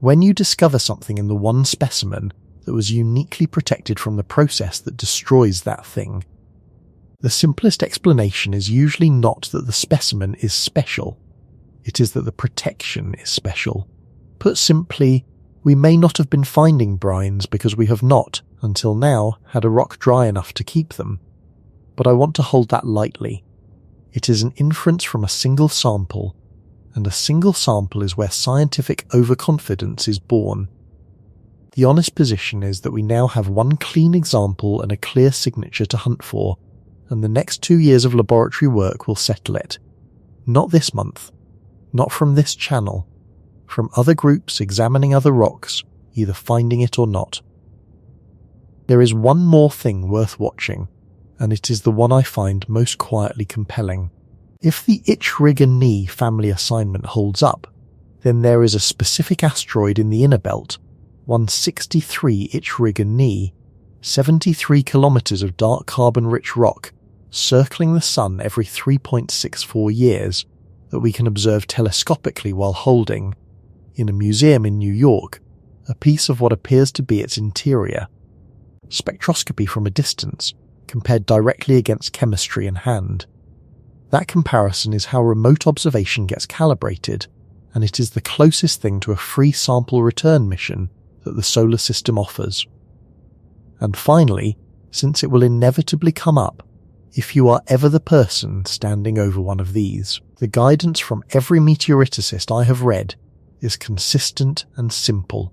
When you discover something in the one specimen that was uniquely protected from the process that destroys that thing, the simplest explanation is usually not that the specimen is special. It is that the protection is special. Put simply, we may not have been finding brines because we have not, until now, had a rock dry enough to keep them. But I want to hold that lightly. It is an inference from a single sample, and a single sample is where scientific overconfidence is born. The honest position is that we now have one clean example and a clear signature to hunt for, and the next 2 years of laboratory work will settle it. Not this month, not from this channel, from other groups examining other rocks, either finding it or not. There is one more thing worth watching, and it is the one I find most quietly compelling. If the Erigone family assignment holds up, then there is a specific asteroid in the inner belt, 163 Erigone, 73 kilometers of dark carbon-rich rock, circling the Sun every 3.64 years, that we can observe telescopically while holding, in a museum in New York, a piece of what appears to be its interior. Spectroscopy from a distance, compared directly against chemistry in hand. That comparison is how remote observation gets calibrated, and it is the closest thing to a free sample return mission that the solar system offers. And finally, since it will inevitably come up, if you are ever the person standing over one of these, the guidance from every meteoriticist I have read is consistent and simple.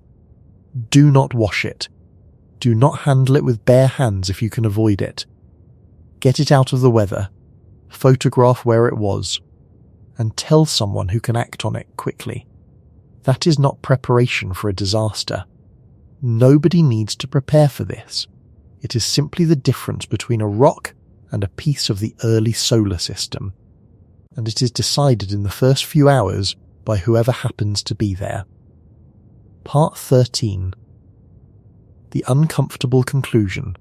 Do not wash it. Do not handle it with bare hands if you can avoid it. Get it out of the weather, photograph where it was, and tell someone who can act on it quickly. That is not preparation for a disaster. Nobody needs to prepare for this. It is simply the difference between a rock and a piece of the early solar system, and it is decided in the first few hours by whoever happens to be there. Part 13. The uncomfortable conclusion.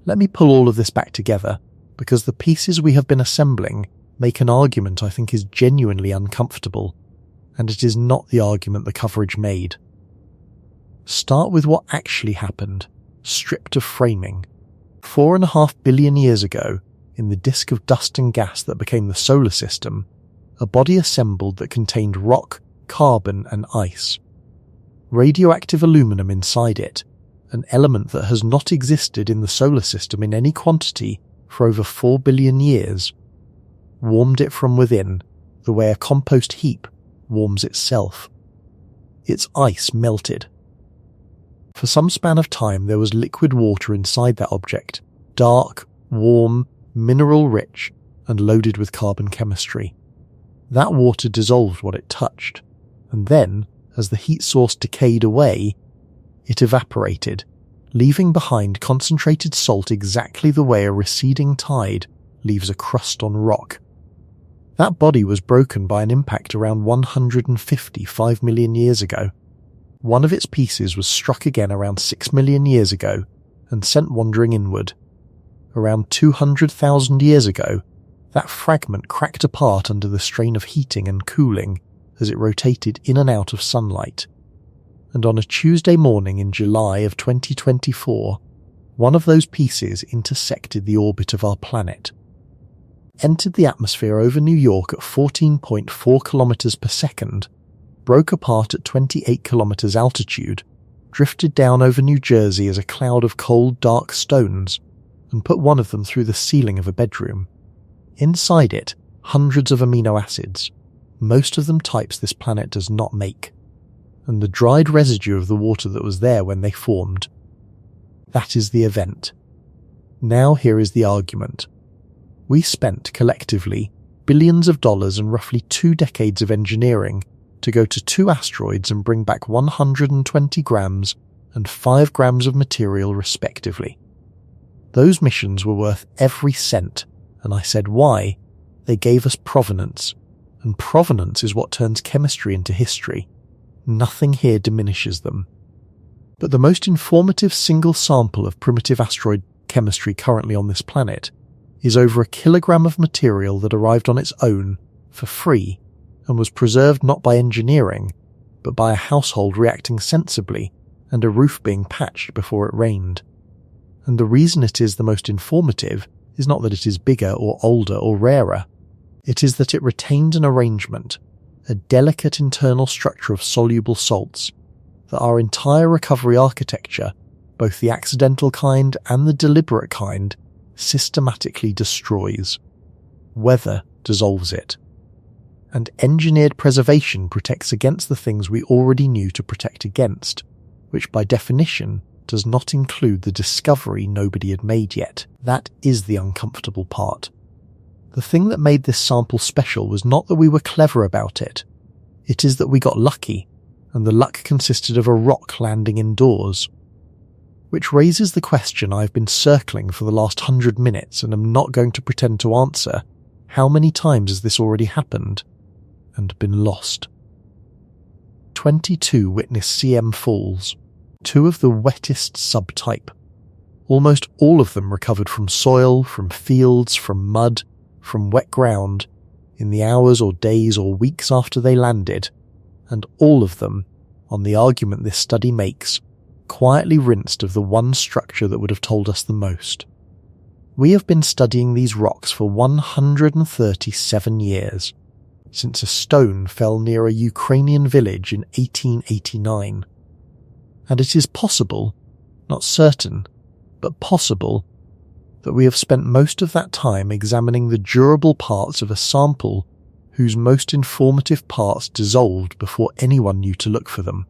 Let me pull all of this back together, because the pieces we have been assembling make an argument I think is genuinely uncomfortable, and it is not the argument the coverage made. Start with what actually happened, stripped of framing. 4.5 billion years ago, in the disk of dust and gas that became the solar system, a body assembled that contained rock, carbon, and ice. Radioactive aluminum inside it, an element that has not existed in the solar system in any quantity for over 4 billion years, warmed it from within, the way a compost heap warms itself. Its ice melted. For some span of time there was liquid water inside that object, dark, warm, mineral-rich, and loaded with carbon chemistry. That water dissolved what it touched, and then, as the heat source decayed away, it evaporated, leaving behind concentrated salt exactly the way a receding tide leaves a crust on rock. That body was broken by an impact around 155 million years ago. One of its pieces was struck again around 6 million years ago and sent wandering inward. Around 200,000 years ago, that fragment cracked apart under the strain of heating and cooling as it rotated in and out of sunlight. And on a Tuesday morning in July of 2024, one of those pieces intersected the orbit of our planet, entered the atmosphere over New York at 14.4 kilometers per second, broke apart at 28 kilometers altitude, drifted down over New Jersey as a cloud of cold, dark stones, and put one of them through the ceiling of a bedroom. Inside it, hundreds of amino acids, most of them types this planet does not make, and the dried residue of the water that was there when they formed. That is the event. Now here is the argument. We spent, collectively, billions of dollars and roughly 2 decades of engineering to go to 2 asteroids and bring back 120 grams and 5 grams of material respectively. Those missions were worth every cent, and I said why. They gave us provenance, and provenance is what turns chemistry into history. Nothing here diminishes them. But the most informative single sample of primitive asteroid chemistry currently on this planet is over a kilogram of material that arrived on its own for free and was preserved not by engineering, but by a household reacting sensibly and a roof being patched before it rained. And the reason it is the most informative is not that it is bigger or older or rarer. It is that it retained an arrangement, a delicate internal structure of soluble salts, that our entire recovery architecture, both the accidental kind and the deliberate kind, systematically destroys. Weather dissolves it. And engineered preservation protects against the things we already knew to protect against, which by definition does not include the discovery nobody had made yet. That is the uncomfortable part. The thing that made this sample special was not that we were clever about it. It is that we got lucky, and the luck consisted of a rock landing indoors. Which raises the question I've been circling for the last 100 minutes and am not going to pretend to answer. How many times has this already happened and been lost? 22 witnessed CM falls, 2 of the wettest subtype. Almost all of them recovered from soil, from fields, from mud, from wet ground, in the hours or days or weeks after they landed, and all of them, on the argument this study makes, quietly rinsed of the one structure that would have told us the most. We have been studying these rocks for 137 years, since a stone fell near a Ukrainian village in 1889. And it is possible, not certain, but possible, that we have spent most of that time examining the durable parts of a sample whose most informative parts dissolved before anyone knew to look for them.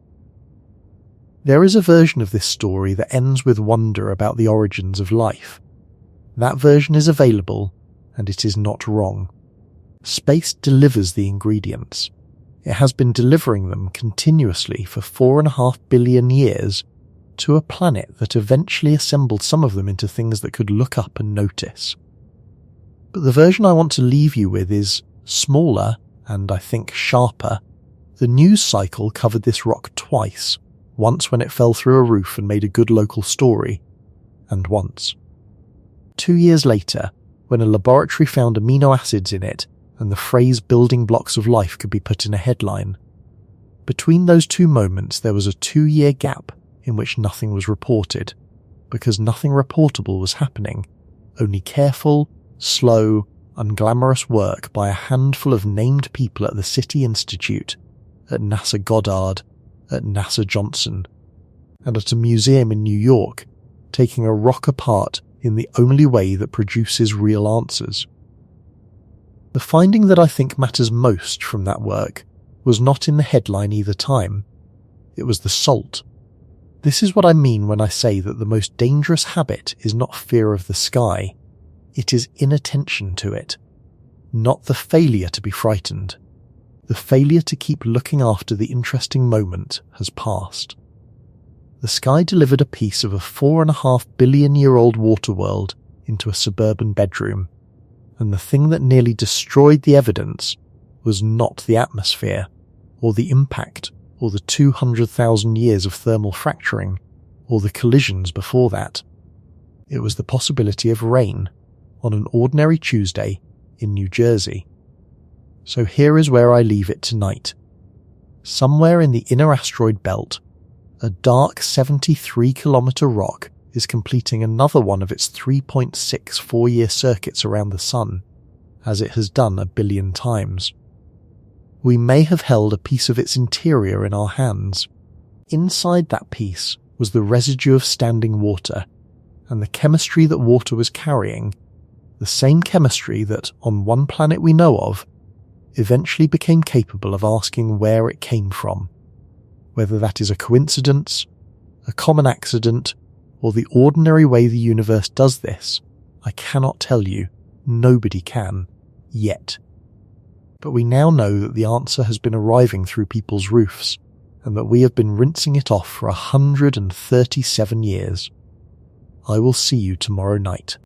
There is a version of this story that ends with wonder about the origins of life. That version is available, and it is not wrong. Space delivers the ingredients. It has been delivering them continuously for 4.5 billion years to a planet that eventually assembled some of them into things that could look up and notice. But the version I want to leave you with is smaller and, I think, sharper. The news cycle covered this rock twice, once when it fell through a roof and made a good local story, and once 2 years later, when a laboratory found amino acids in it and the phrase building blocks of life could be put in a headline. Between those two moments there was a 2-year gap in which nothing was reported, because nothing reportable was happening, only careful, slow, unglamorous work by a handful of named people at the SETI Institute, at NASA Goddard, at NASA Johnson, and at a museum in New York, taking a rock apart in the only way that produces real answers. The finding that I think matters most from that work was not in the headline either time. It was the salt. This is what I mean when I say that the most dangerous habit is not fear of the sky. It is inattention to it. Not the failure to be frightened. The failure to keep looking after the interesting moment has passed. The sky delivered a piece of a 4.5 billion year old water world into a suburban bedroom, and the thing that nearly destroyed the evidence was not the atmosphere, or the impact, or the 200,000 years of thermal fracturing, or the collisions before that. It was the possibility of rain on an ordinary Tuesday in New Jersey. So here is where I leave it tonight. Somewhere in the inner asteroid belt, a dark 73-kilometre rock is completing another one of its 3.6 4-year circuits around the Sun, as it has done 1 billion times. We may have held a piece of its interior in our hands. Inside that piece was the residue of standing water, and the chemistry that water was carrying, the same chemistry that, on one planet we know of, eventually became capable of asking where it came from. Whether that is a coincidence, a common accident, or the ordinary way the universe does this, I cannot tell you. Nobody can. Yet. But we now know that the answer has been arriving through people's roofs, and that we have been rinsing it off for 137 years. I will see you tomorrow night.